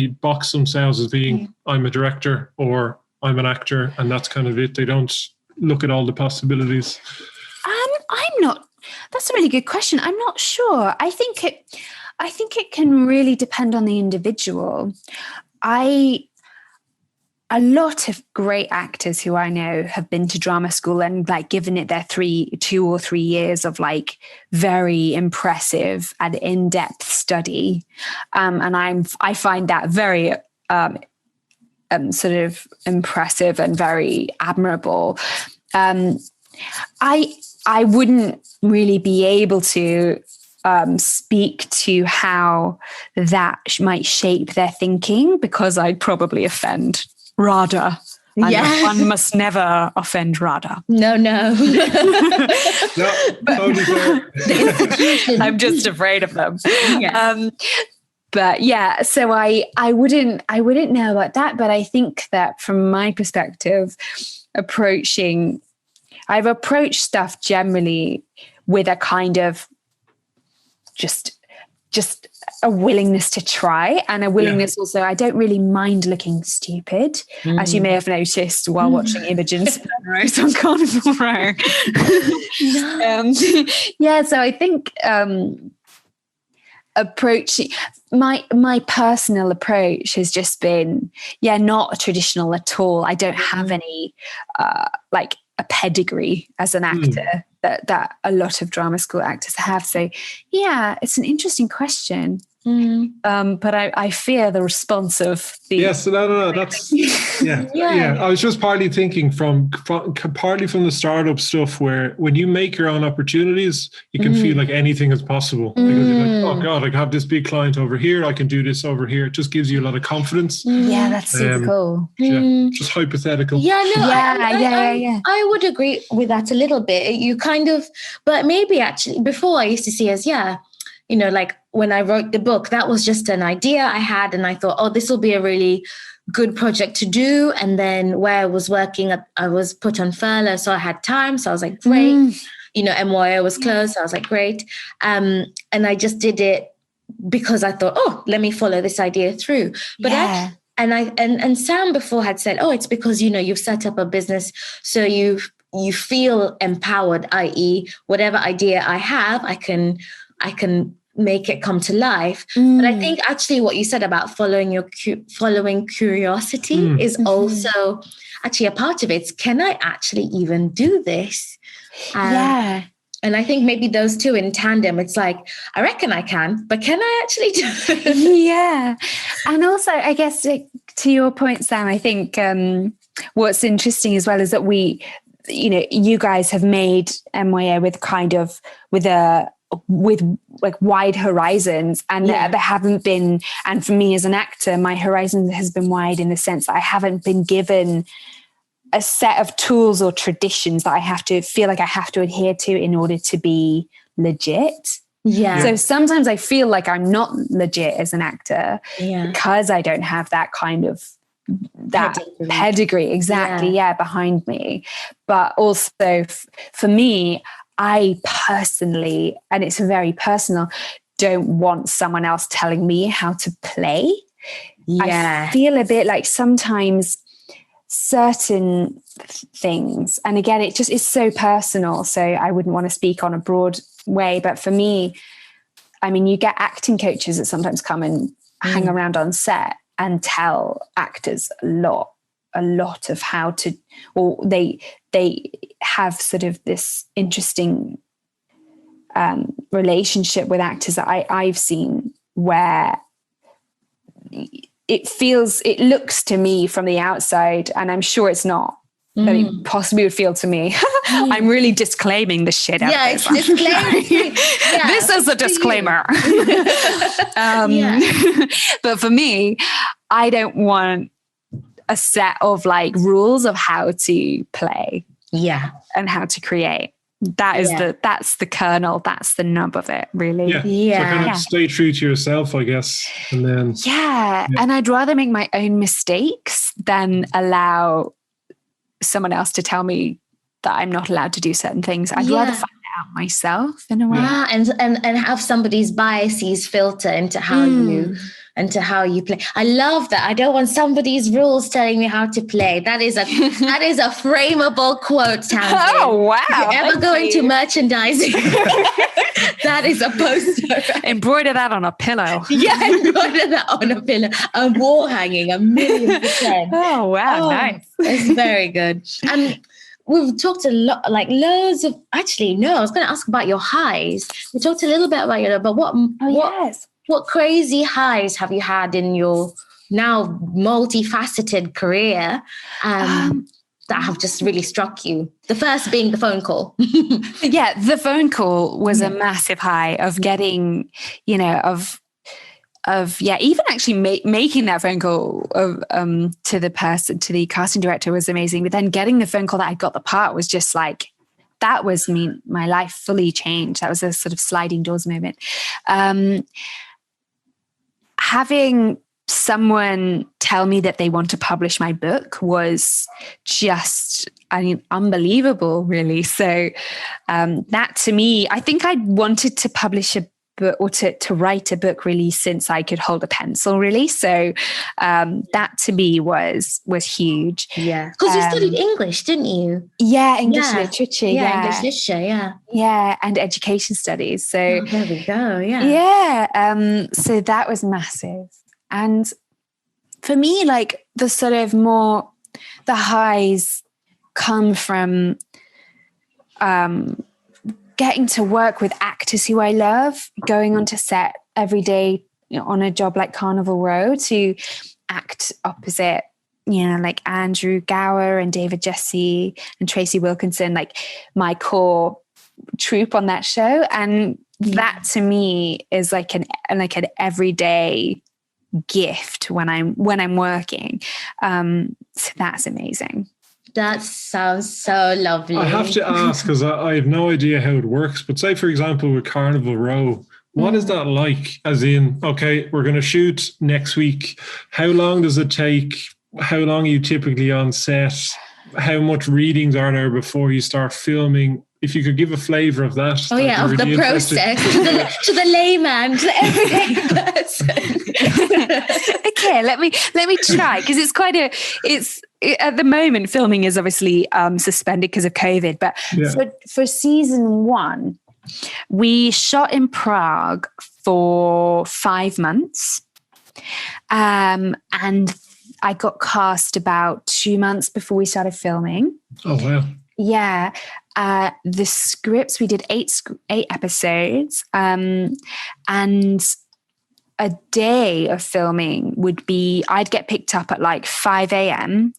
Speaker 1: box themselves as being, I'm a director or I'm an actor, and that's kind of it? They don't look at all the possibilities.
Speaker 3: I'm not. That's a really good question. I'm not sure. I think it can really depend on the individual. A lot of great actors who I know have been to drama school and like given it their 2 or 3 years of like very impressive and in-depth study, and I find that very sort of impressive and very admirable. I wouldn't really be able to speak to how that might shape their thinking, because I'd probably offend Radha. And one must never offend Radha.
Speaker 2: No.
Speaker 3: I'm just afraid of them.
Speaker 2: Yeah.
Speaker 3: But yeah, so I wouldn't know about that. But I think that from my perspective, I've approached stuff generally with a kind of just a willingness to try, and a willingness also, I don't really mind looking stupid, as you may have noticed while watching Imogen Spenrose on Carnival Row. So I think approaching my personal approach has just been not traditional at all. I don't have any like a pedigree as an actor that a lot of drama school actors have. So it's an interesting question. But I fear the response of the...
Speaker 1: Yes, no, that's... Yeah. I was just partly thinking partly from the startup stuff, where when you make your own opportunities, you can feel like anything is possible. Because you're like, oh God, I have this big client over here, I can do this over here. It just gives you a lot of confidence.
Speaker 3: Yeah, that's super cool.
Speaker 1: Yeah, just hypothetical.
Speaker 2: I would agree with that a little bit. You kind of... But maybe actually, before I used to see as, like when I wrote the book, that was just an idea I had. And I thought, oh, this will be a really good project to do. And then where I was working, I was put on furlough. So I had time. So I was like, great. You know, MYO was closed. So I was like, great. And I just did it because I thought, oh, let me follow this idea through. But and Sam before had said, oh, it's because, you know, you've set up a business. So you feel empowered, i.e. whatever idea I have, I can make it come to life. But I think actually what you said about following curiosity is also actually a part of it. It's, can I actually even do this? And I think maybe those two in tandem, it's like, I reckon I can, but can I actually do it?
Speaker 3: Yeah. And also, I guess to your point, Sam, I think what's interesting as well is that you guys have made MYO with like wide horizons, and there haven't been, and for me as an actor, my horizon has been wide in the sense that I haven't been given a set of tools or traditions that I have to feel like I have to adhere to in order to be legit.
Speaker 2: Yeah.
Speaker 3: So sometimes I feel like I'm not legit as an actor because I don't have that kind of pedigree exactly behind me. But also for me, I personally, and it's very personal, don't want someone else telling me how to play. I feel a bit like sometimes certain things, and again, it just is so personal, so I wouldn't want to speak on a broad way, but for me, I mean, you get acting coaches that sometimes come and hang around on set and tell actors a lot of how to, or they have sort of this interesting relationship with actors that I've seen where it looks to me from the outside, and I'm sure it's not, that it possibly would feel to me. I'm really disclaiming the shit out of this.
Speaker 2: It's disclaiming.
Speaker 3: This is a disclaimer. But for me, I don't want a set of like rules of how to play and how to create. That's the kernel, that's the nub of it, really.
Speaker 1: So kind of stay true to yourself, I guess. And then
Speaker 3: and I'd rather make my own mistakes than allow someone else to tell me that I'm not allowed to do certain things. I'd rather find it out myself in a way.
Speaker 2: And have somebody's biases filter into how you play. I love that. I don't want somebody's rules telling me how to play. That is a frameable quote, Tamzin.
Speaker 3: Oh wow!
Speaker 2: If you ever go into merchandising, that is a poster.
Speaker 3: Embroider that on a pillow.
Speaker 2: Embroider that on a pillow. A wall hanging, 1,000,000%.
Speaker 3: Oh wow! Nice.
Speaker 2: It's very good. We've talked a lot, like loads of. Actually, no. I was going to ask about your highs. We talked a little bit about your, but what crazy highs have you had in your now multifaceted career that have just really struck you? The first being the phone call.
Speaker 3: The phone call was a massive high of getting, even actually making that phone call to the casting director was amazing. But then getting the phone call that I got the part was just like, that was my life fully changed. That was a sort of sliding doors moment. Having someone tell me that they want to publish my book was just, unbelievable, really. So that to me, I think I'd wanted to publish a book or to write a book really since I could hold a pencil, really. So that to me was huge.
Speaker 2: Yeah. Because you studied English, didn't you?
Speaker 3: Yeah, English literature.
Speaker 2: English literature,
Speaker 3: Yeah, and education studies. So
Speaker 2: there we go,
Speaker 3: so that was massive. And for me, like the sort of more, the highs come from getting to work with actors who I love, going onto set every day on a job like Carnival Row to act opposite, like Andrew Gower and David Jesse and Tracy Wilkinson, like my core troupe on that show. And that to me is like an everyday gift when I'm working. So that's amazing.
Speaker 2: That sounds so lovely.
Speaker 1: I have to ask, because I have no idea how it works, but say, for example, with Carnival Row, What is that like? As in, okay, we're going to shoot next week. How long does it take? How long are you typically on set? How much readings are there before you start filming? If you could give a flavour of that.
Speaker 2: Oh yeah, of the process to the layman, to the everyday person.
Speaker 3: Okay, let me try, because at the moment filming is obviously suspended because of COVID. But for season 1, we shot in Prague for 5 months, and I got cast about 2 months before we started filming.
Speaker 1: Oh wow!
Speaker 3: Yeah. The scripts, we did 8 episodes, and a day of filming would be, I'd get picked up at like 5 a.m.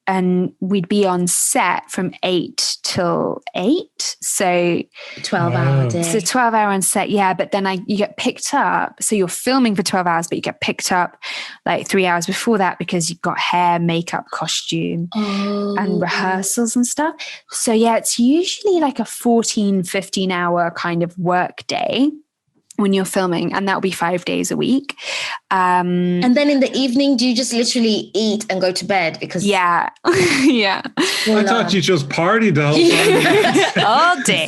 Speaker 3: and we'd be on set from 8 till 8. So
Speaker 2: 12-hour day.
Speaker 3: So 12-hour on set, yeah. But then you get picked up. So you're filming for 12 hours, but you get picked up like 3 hours before that because you've got hair, makeup, costume, and rehearsals and stuff. So yeah, it's usually like a 14, 15-hour kind of work day when you're filming, and that'll be 5 days a week.
Speaker 2: And then in the evening, do you just literally eat and go to bed? Because
Speaker 3: yeah.
Speaker 1: I thought you just partied the whole time.
Speaker 3: All day.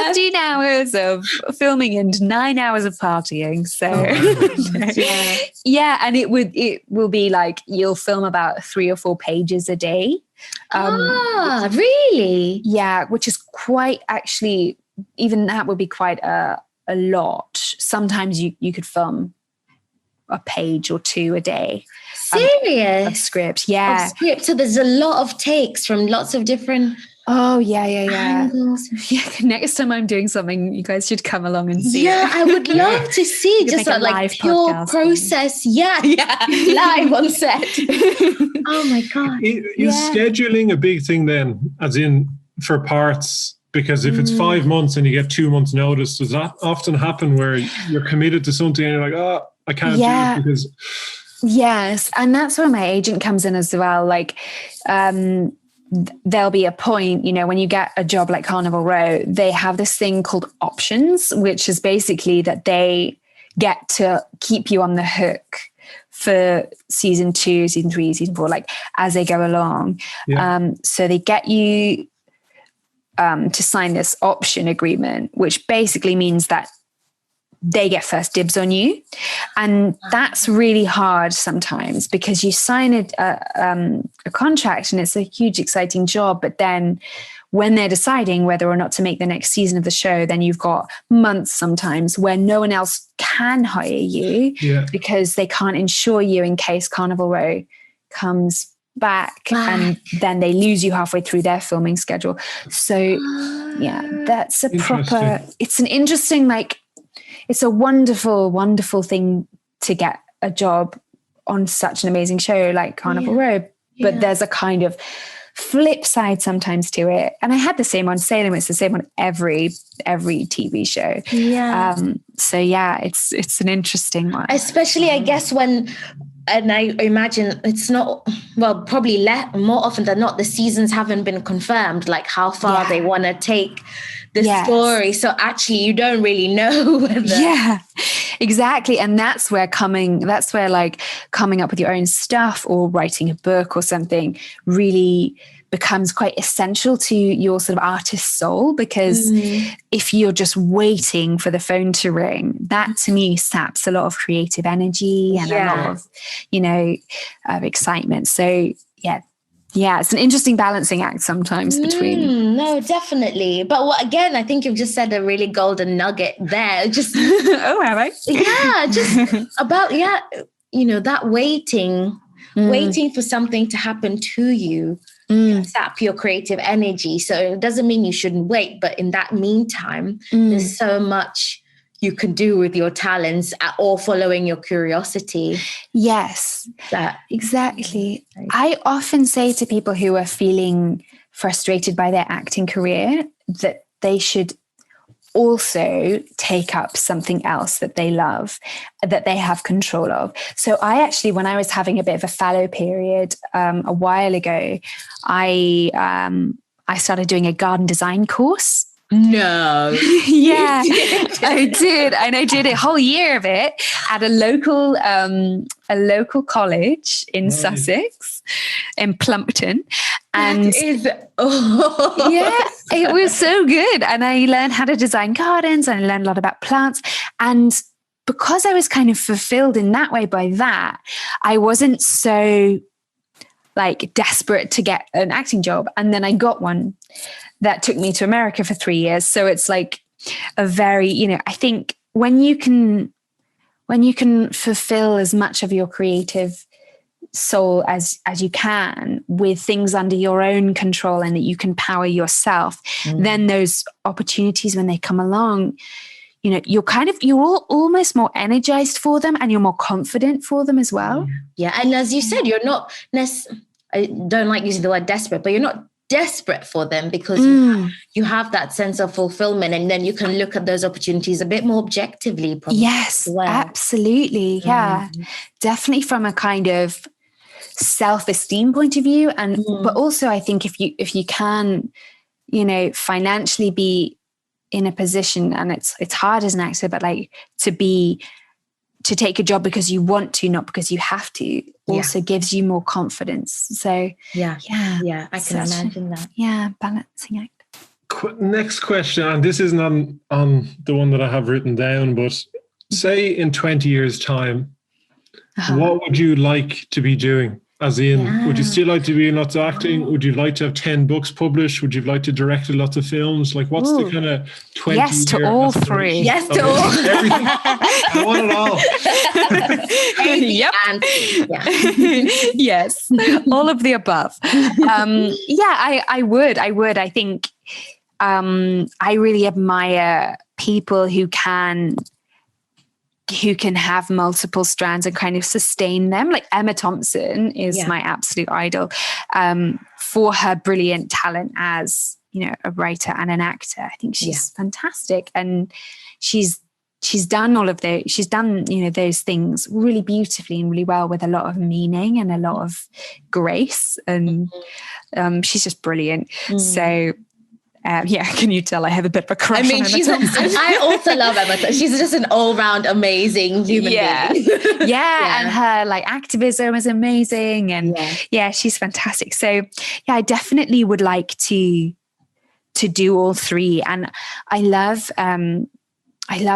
Speaker 3: 15 hours of filming and 9 hours of partying. So yeah, and it will be like you'll film about 3 or 4 pages a day.
Speaker 2: Really?
Speaker 3: Yeah, which is quite actually. Even that would be quite a lot. Sometimes you could film a page or 2 a day.
Speaker 2: Serious?
Speaker 3: Of script, yeah.
Speaker 2: Of script. So there's a lot of takes from lots of different angles.
Speaker 3: Yeah. Next time I'm doing something, you guys should come along and see.
Speaker 2: Yeah, I would love to see just like pure process. Yeah, live on set. Oh my God.
Speaker 1: Is scheduling a big thing then, as in for parts? Because if it's 5 months and you get 2 months notice, does that often happen where you're committed to something and you're like, I can't do it because...
Speaker 3: Yes. And that's where my agent comes in as well. Like, there'll be a point, when you get a job like Carnival Row, they have this thing called options, which is basically that they get to keep you on the hook for season 2, season 3, season 4, like as they go along. Yeah. So they get you to sign this option agreement, which basically means that they get first dibs on you. And that's really hard sometimes because you sign a contract and it's a huge, exciting job. But then when they're deciding whether or not to make the next season of the show, then you've got months sometimes where no one else can hire you because they can't insure you in case Carnival Row comes back and then they lose you halfway through their filming schedule. So that's a proper, it's an interesting, like, it's a wonderful, wonderful thing to get a job on such an amazing show like Carnival Row. But there's a kind of flip side sometimes to it. And I had the same on Salem. It's the same on every TV show. Yeah. So yeah, it's an interesting one.
Speaker 2: Especially, I guess, and I imagine it's not, well, probably more often than not, the seasons haven't been confirmed, like how far they want to take the story. So actually you don't really know whether...
Speaker 3: Yeah, exactly. And that's where like coming up with your own stuff or writing a book or something really becomes quite essential to your sort of artist soul, because if you're just waiting for the phone to ring, that to me saps a lot of creative energy and a lot of, excitement. So yeah, it's an interesting balancing act sometimes between.
Speaker 2: No, definitely. But again, I think you've just said a really golden nugget there. Just
Speaker 3: oh, have I?
Speaker 2: Yeah, just about that waiting for something to happen to you. Sap your creative energy. So it doesn't mean you shouldn't wait, but in that meantime, there's so much you can do with your talents or following your curiosity.
Speaker 3: Yes, exactly. I often say to people who are feeling frustrated by their acting career that they should also take up something else that they love, that they have control of. So I actually, when I was having a bit of a fallow period a while ago, I started doing a garden design course.
Speaker 2: No.
Speaker 3: Yeah, I did. And I did a whole year of it at a local college in Sussex, in Plumpton. And yeah, it was so good. And I learned how to design gardens, and I learned a lot about plants. And because I was kind of fulfilled in that way by that, I wasn't so like desperate to get an acting job. And then I got one that took me to America for 3 years. So it's like a very, I think when you can fulfill as much of your creative soul as you can with things under your own control, and that you can power yourself, then those opportunities, when they come along, you're almost more energized for them, and you're more confident for them as well.
Speaker 2: Yeah. And as you said, you're not I don't like using the word desperate, but you're not desperate for them, because you have that sense of fulfillment, and then you can look at those opportunities a bit more objectively. Probably,
Speaker 3: yes, absolutely. Yeah, definitely from a kind of self-esteem point of view. And but also I think if you can, financially be in a position, and it's hard as an actor, but like to take a job because you want to, not because you have to, also gives you more confidence. So
Speaker 2: yeah, I can imagine that.
Speaker 3: Yeah, balancing act.
Speaker 1: Next question, and this isn't on the one that I have written down, but say in 20 years' time, what would you like to be doing? As in, would you still like to be in lots of acting? Would you like to have 10 books published? Would you like to direct lots of films? Like, what's the kind of 20
Speaker 3: Yes to all three.
Speaker 2: Yes to all.
Speaker 1: Everything. I want it all.
Speaker 3: Yep.
Speaker 2: And,
Speaker 3: yes, all of the above. I would. I think I really admire people who can have multiple strands and kind of sustain them. Like Emma Thompson is my absolute idol for her brilliant talent as, a writer and an actor. I think she's fantastic. And she's done all of those. She's done, those things really beautifully and really well, with a lot of meaning and a lot of grace. And she's just brilliant. So can you tell I have a bit of a crush on Emma Thompson?
Speaker 2: I also love Emma Thompson. She's just an all-round amazing human being.
Speaker 3: And her like activism is amazing, and she's fantastic. So I definitely would like to do all three. And I love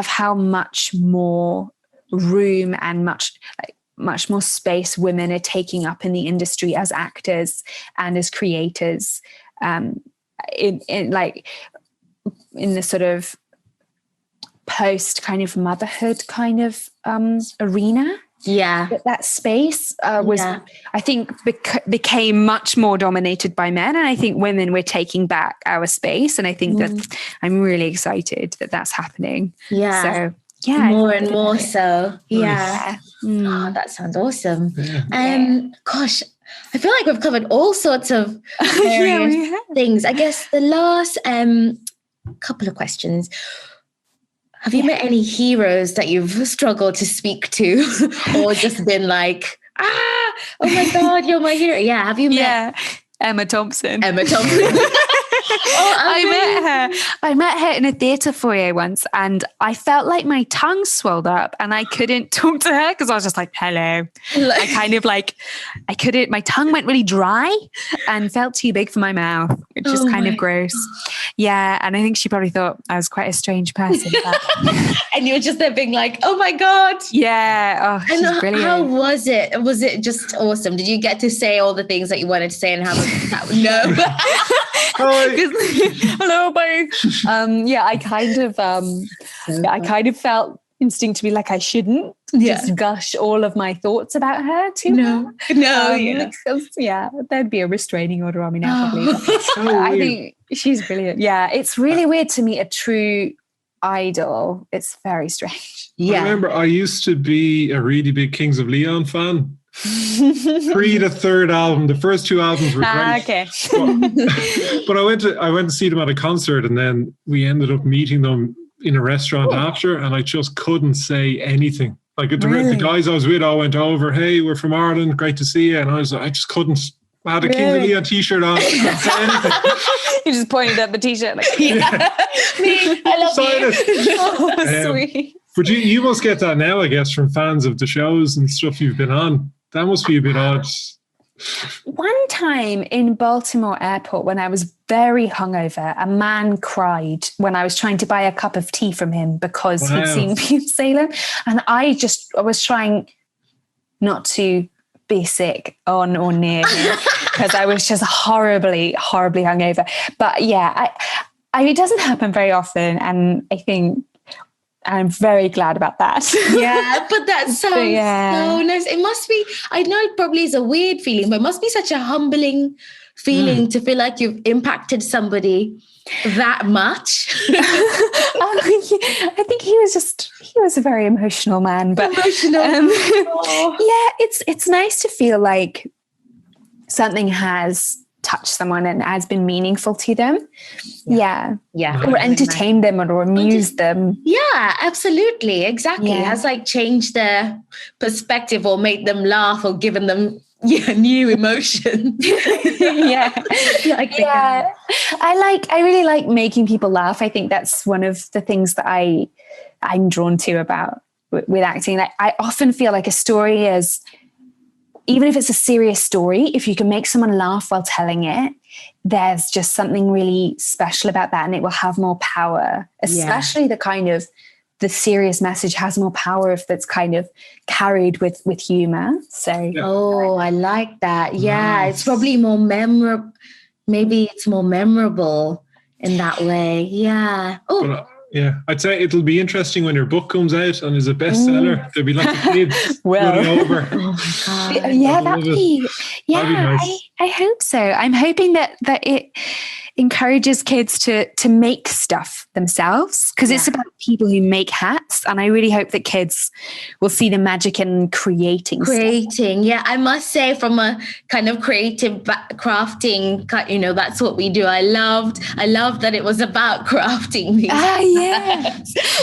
Speaker 3: how much more room and much more space women are taking up in the industry as actors and as creators. In the sort of post kind of motherhood kind of arena. That space was, I think, became much more dominated by men, and I think women were taking back our space, and I think that I'm really excited that that's happening. So
Speaker 2: more and more so. Oh, that sounds awesome. Gosh, I feel like we've covered all sorts of various things. I guess the last couple of questions. Have you met any heroes that you've struggled to speak to, or just been like, oh my God, you're my hero? Yeah. Have you met
Speaker 3: Emma Thompson?
Speaker 2: I
Speaker 3: met her in a theatre foyer once, and I felt like my tongue swelled up and I couldn't talk to her because I was just like, hello. I kind of like, I couldn't, my tongue went really dry and felt too big for my mouth, which is kind of gross. Yeah. And I think she probably thought I was quite a strange person.
Speaker 2: And you were just there being like, oh my God.
Speaker 3: Yeah. Oh, she's brilliant.
Speaker 2: How was it? Was it just awesome? Did you get to say all the things that you wanted to say and have no?
Speaker 3: Hello, babe. I kind of felt instinctively like I shouldn't just gush all of my thoughts about her to her. Because, there'd be a restraining order on me now, probably. I think she's brilliant. Yeah, it's really weird to meet a true idol. It's very strange.
Speaker 1: I remember I used to be a really big Kings of Leon fan. Pre the third album, the first two albums were great.
Speaker 3: Okay.
Speaker 1: But I went to see them at a concert, and then we ended up meeting them in a restaurant after, and I just couldn't say anything. Like the guys I was with all went over, hey, we're from Ireland, great to see you, and I just couldn't I had a King of Leon t-shirt on. I couldn't say anything.
Speaker 3: You just pointed at the t-shirt like,
Speaker 2: Me, I love
Speaker 1: Sign
Speaker 2: you.
Speaker 1: it.
Speaker 3: oh, sweet.
Speaker 1: But you must get that now, I guess, from fans of the shows and stuff you've been on. That must be a bit odd.
Speaker 3: One time in Baltimore Airport, when I was very hungover, a man cried when I was trying to buy a cup of tea from him because he'd seen me in Salem. And I was trying not to be sick on or near him because I was just horribly, horribly hungover. But yeah, it doesn't happen very often. And I think I'm very glad about that.
Speaker 2: Yeah, but that sounds so nice. It must be, I know it probably is a weird feeling, but it must be such a humbling feeling to feel like you've impacted somebody that much.
Speaker 3: I think he was a very emotional man. But
Speaker 2: Emotional.
Speaker 3: it's nice to feel like something has touched someone and has been meaningful to them. Yeah. Or entertained them or amused them.
Speaker 2: Yeah, absolutely. Exactly.
Speaker 3: Yeah.
Speaker 2: It has like changed their perspective or made them laugh or given them new emotion.
Speaker 3: I really like making people laugh. I think that's one of the things that I'm drawn to about with acting. I often feel like a story is, even if it's a serious story, if you can make someone laugh while telling it, there's just something really special about that, and it will have more power, especially the serious message has more power if it's kind of carried with humor. So
Speaker 2: Oh, I like that. Yeah, it's probably more memorable. Maybe it's more memorable in that way. Yeah. Oh,
Speaker 1: I'd say it'll be interesting when your book comes out and is a bestseller. There'll be lots of kids running over.
Speaker 2: Oh my God.
Speaker 3: that'd be nice. I hope so. I'm hoping that it encourages kids to make stuff themselves, because it's about people who make hats, and I really hope that kids will see the magic in creating stuff.
Speaker 2: Yeah, I must say, from a kind of creative crafting, that's what we do. I loved that it was about crafting these.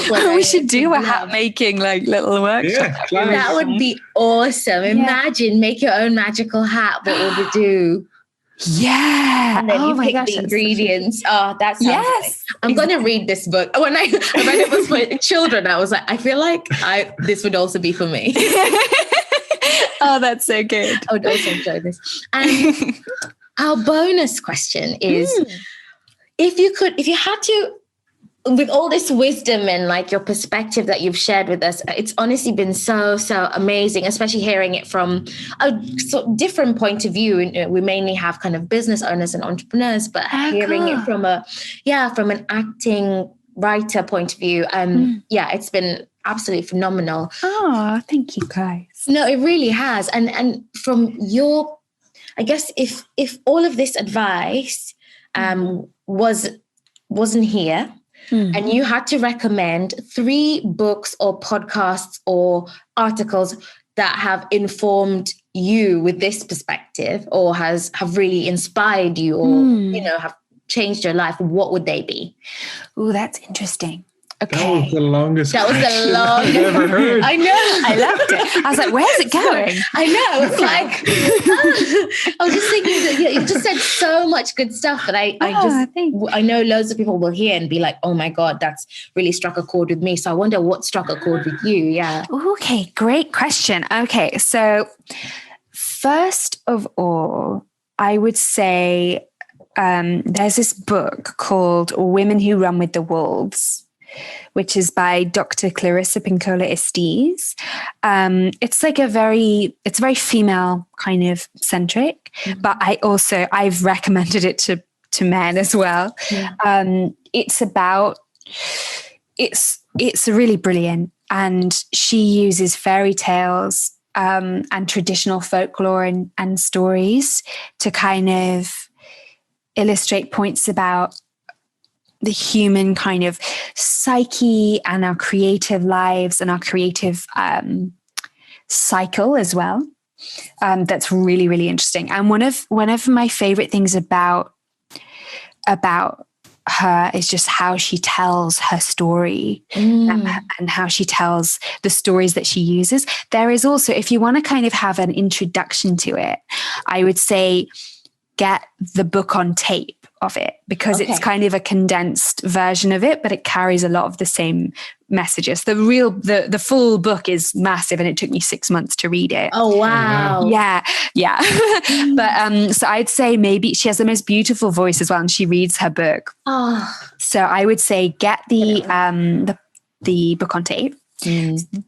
Speaker 3: We should do a hat making like little workshop.
Speaker 1: Yeah,
Speaker 2: that would be awesome. Imagine, make your own magical hat. What would it do?
Speaker 3: Yeah.
Speaker 2: And then you pick the ingredients. Oh, that sounds like, I'm going to read this book. When I read it was for children, I was like, I feel like this would also be for me.
Speaker 3: Oh, that's so good.
Speaker 2: I would also enjoy this. And our bonus question is, if you had to, with all this wisdom and like your perspective that you've shared with us, it's honestly been so amazing, especially hearing it from a different point of view. We mainly have kind of business owners and entrepreneurs, but hearing it from from an acting writer point of view, it's been absolutely phenomenal.
Speaker 3: Oh, thank you guys.
Speaker 2: No, it really has. And from your, I guess if all of this advice wasn't here, and you had to recommend 3 books or podcasts or articles that have informed you with this perspective, or have really inspired you, or have changed your life, what would they be?
Speaker 3: Oh, that's interesting. Okay.
Speaker 1: That was the longest
Speaker 2: I've
Speaker 1: ever heard.
Speaker 2: I know. I loved it.
Speaker 3: I was like, where's it going?
Speaker 2: I know. It's like, I was just thinking that you just said so much good stuff, but I know loads of people will hear and be like, oh my God, that's really struck a chord with me. So I wonder what struck a chord with you. Yeah.
Speaker 3: Okay. Great question. Okay. So first of all, I would say there's this book called Women Who Run with the Wolves, which is by Dr. Clarissa Pinkola Estes. It's like it's very female kind of centric, but I've recommended it to men as well. Yeah. It's really brilliant, and she uses fairy tales and traditional folklore and stories to kind of illustrate points about the human kind of psyche and our creative lives and our creative cycle as well. That's really, really interesting. And one of my favorite things about her is just how she tells her story and how she tells the stories that she uses. There is also, if you want to kind of have an introduction to it, I would say get the book on tape of it, because it's kind of a condensed version of it, but it carries a lot of the same messages. The full book is massive, and it took me 6 months to read it.
Speaker 2: Oh, wow.
Speaker 3: Yeah. But so I'd say maybe she has the most beautiful voice as well, and she reads her book. So I would say get the book on tape.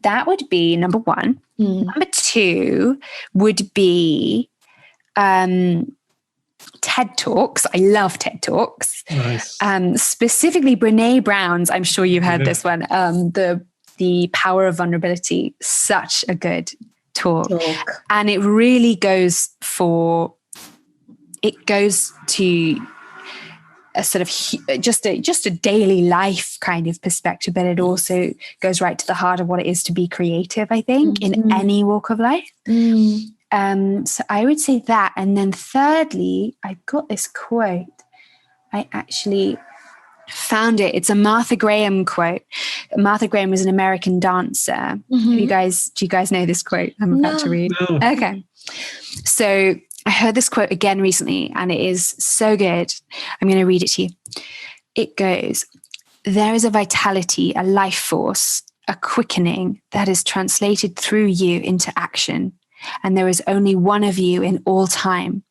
Speaker 3: That would be number one. Number two would be TED Talks. I love TED Talks.
Speaker 1: Nice.
Speaker 3: Specifically Brene Brown's, I'm sure you've heard this one, the Power of Vulnerability. Such a good talk. And it really goes to a sort of just a daily life kind of perspective, but it also goes right to the heart of what it is to be creative, I think, in any walk of life. So I would say that. And then thirdly, I've got this quote. I actually found it. It's a Martha Graham quote. Martha Graham was an American dancer. Do you guys know this quote I'm about to read?
Speaker 1: No.
Speaker 3: Okay. So I heard this quote again recently, and it is so good. I'm going to read it to you. It goes, "There is a vitality, a life force, a quickening that is translated through you into action. And there is only one of you in all time.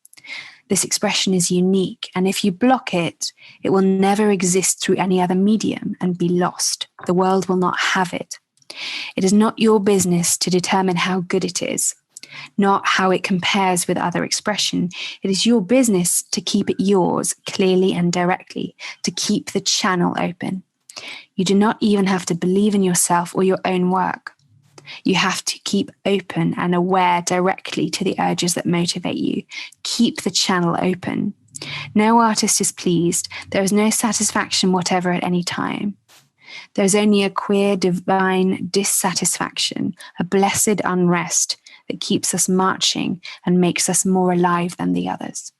Speaker 3: This expression is unique, and if you block it, it will never exist through any other medium and be lost. The world will not have it. It is not your business to determine how good it is, not how it compares with other expression. It is your business to keep it yours clearly and directly, to keep the channel open. You do not even have to believe in yourself or your own work. You have to keep open and aware directly to the urges that motivate you. Keep the channel open. No artist is pleased. There is no satisfaction whatever at any time. There is only a queer, divine dissatisfaction, a blessed unrest that keeps us marching and makes us more alive than the others."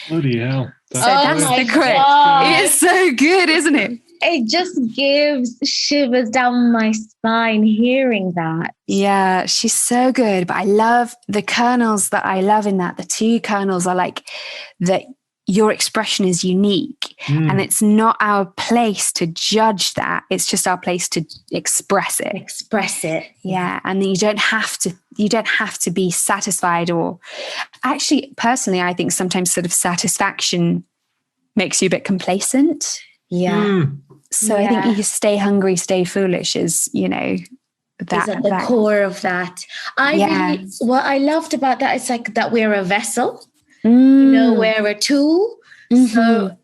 Speaker 1: Bloody hell.
Speaker 3: That's the quote. It is so good, isn't it?
Speaker 2: It just gives shivers down my spine hearing that.
Speaker 3: Yeah, she's so good. But I love the kernels that I love in that. The two kernels are like that your expression is unique, and it's not our place to judge that. It's just our place to express it.
Speaker 2: Express it.
Speaker 3: Yeah. And you don't have to be satisfied, or actually, personally, I think sometimes sort of satisfaction makes you a bit complacent.
Speaker 2: Yeah.
Speaker 3: So I think you stay hungry, stay foolish is, that.
Speaker 2: Is at the core of that. What I loved about that is like that we're a vessel, we're a tool. So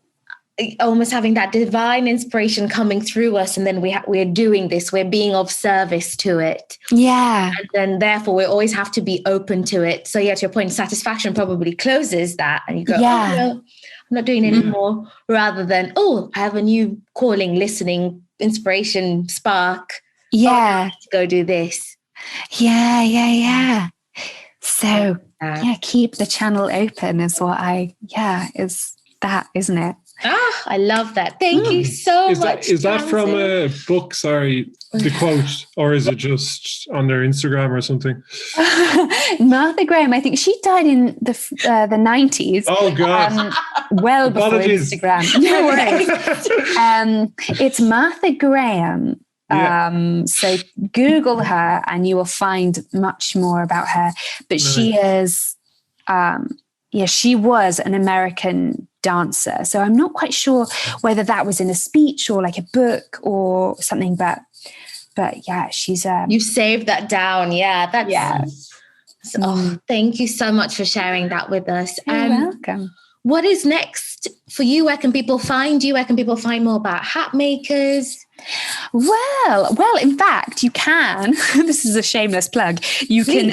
Speaker 2: almost having that divine inspiration coming through us, and then we're doing this, we're being of service to it.
Speaker 3: Yeah.
Speaker 2: And then therefore we always have to be open to it. So yeah, to your point, satisfaction probably closes that, and you go, oh no, I'm not doing it anymore, rather than, oh, I have a new calling, listening, inspiration, spark.
Speaker 3: Yeah.
Speaker 2: Go do this.
Speaker 3: Yeah. So keep the channel open is what is that, isn't it?
Speaker 2: I love that. Thank you so much.
Speaker 1: Is that from a book, the quote, or is it just on their Instagram or something?
Speaker 3: Martha Graham, I think she died in the 90s.
Speaker 1: Oh, God.
Speaker 3: Well before
Speaker 1: Apologies.
Speaker 3: Instagram. No worries. It's Martha Graham.
Speaker 1: Yeah.
Speaker 3: So Google her and you will find much more about her. But she is, she was an American dancer. So I'm not quite sure whether that was in a speech or like a book or something, but yeah, she's
Speaker 2: you saved that down. Yeah, that's thank you so much for sharing that with us.
Speaker 3: You're welcome.
Speaker 2: What is next for you? Where can people find you? Where can people find more about hat makers?
Speaker 3: Well, in fact, you can. This is a shameless plug. You can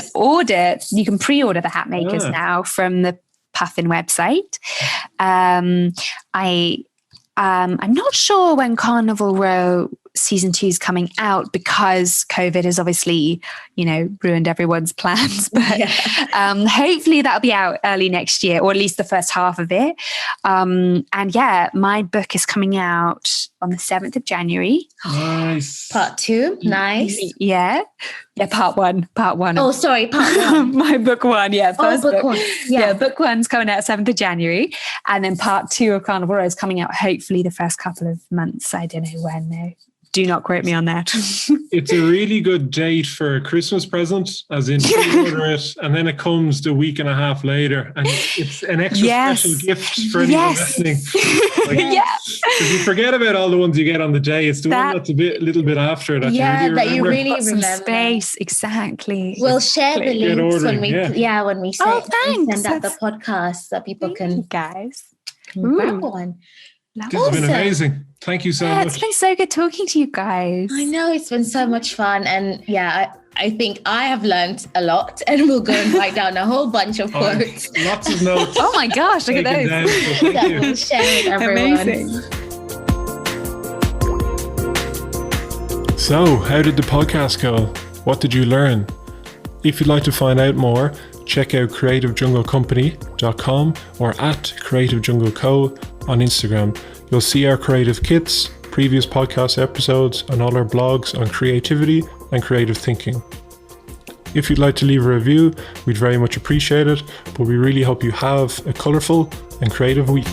Speaker 3: pre-order the hat makers now from the Puffin website. I'm not sure when Carnival Row season 2 is coming out because COVID has obviously, ruined everyone's plans. But hopefully that'll be out early next year, or at least the first half of it. And my book is coming out on the 7th of January.
Speaker 1: Nice.
Speaker 2: Part 2. Nice.
Speaker 3: Yeah, part one.
Speaker 2: Oh, sorry, part 1.
Speaker 3: My book 1, first
Speaker 2: book 1. Yeah,
Speaker 3: book 1's coming out 7th of January. And then part 2 of Carnival Row is coming out hopefully the first couple of months. I don't know when though. Do not quote me on that.
Speaker 1: It's a really good date for a Christmas present, as in pre-order it, and then it comes the week and a half later, and it's an extra special gift for anyone listening. If you forget about all the ones you get on the day, it's the one that's a little bit after that.
Speaker 2: That you really
Speaker 3: got some
Speaker 2: remember.
Speaker 3: Space, exactly.
Speaker 2: We'll share the links when we send out the podcast so people can
Speaker 3: guys
Speaker 2: grab one.
Speaker 1: This has been amazing. Thank you so much.
Speaker 3: It's been so good talking to you guys.
Speaker 2: I know, it's been so much fun. And I think I have learned a lot, and we'll go and write down a whole bunch of quotes.
Speaker 1: Lots of notes.
Speaker 3: Oh my gosh, look at those.
Speaker 2: That we'll share with everyone.
Speaker 3: Amazing.
Speaker 1: So, how did the podcast go? What did you learn? If you'd like to find out more, check out creativejunglecompany.com or at Creative Jungle Co. on Instagram. You'll see our creative kits, previous podcast episodes, and all our blogs on creativity and creative thinking. If you'd like to leave a review, we'd very much appreciate it, but we really hope you have a colourful and creative week.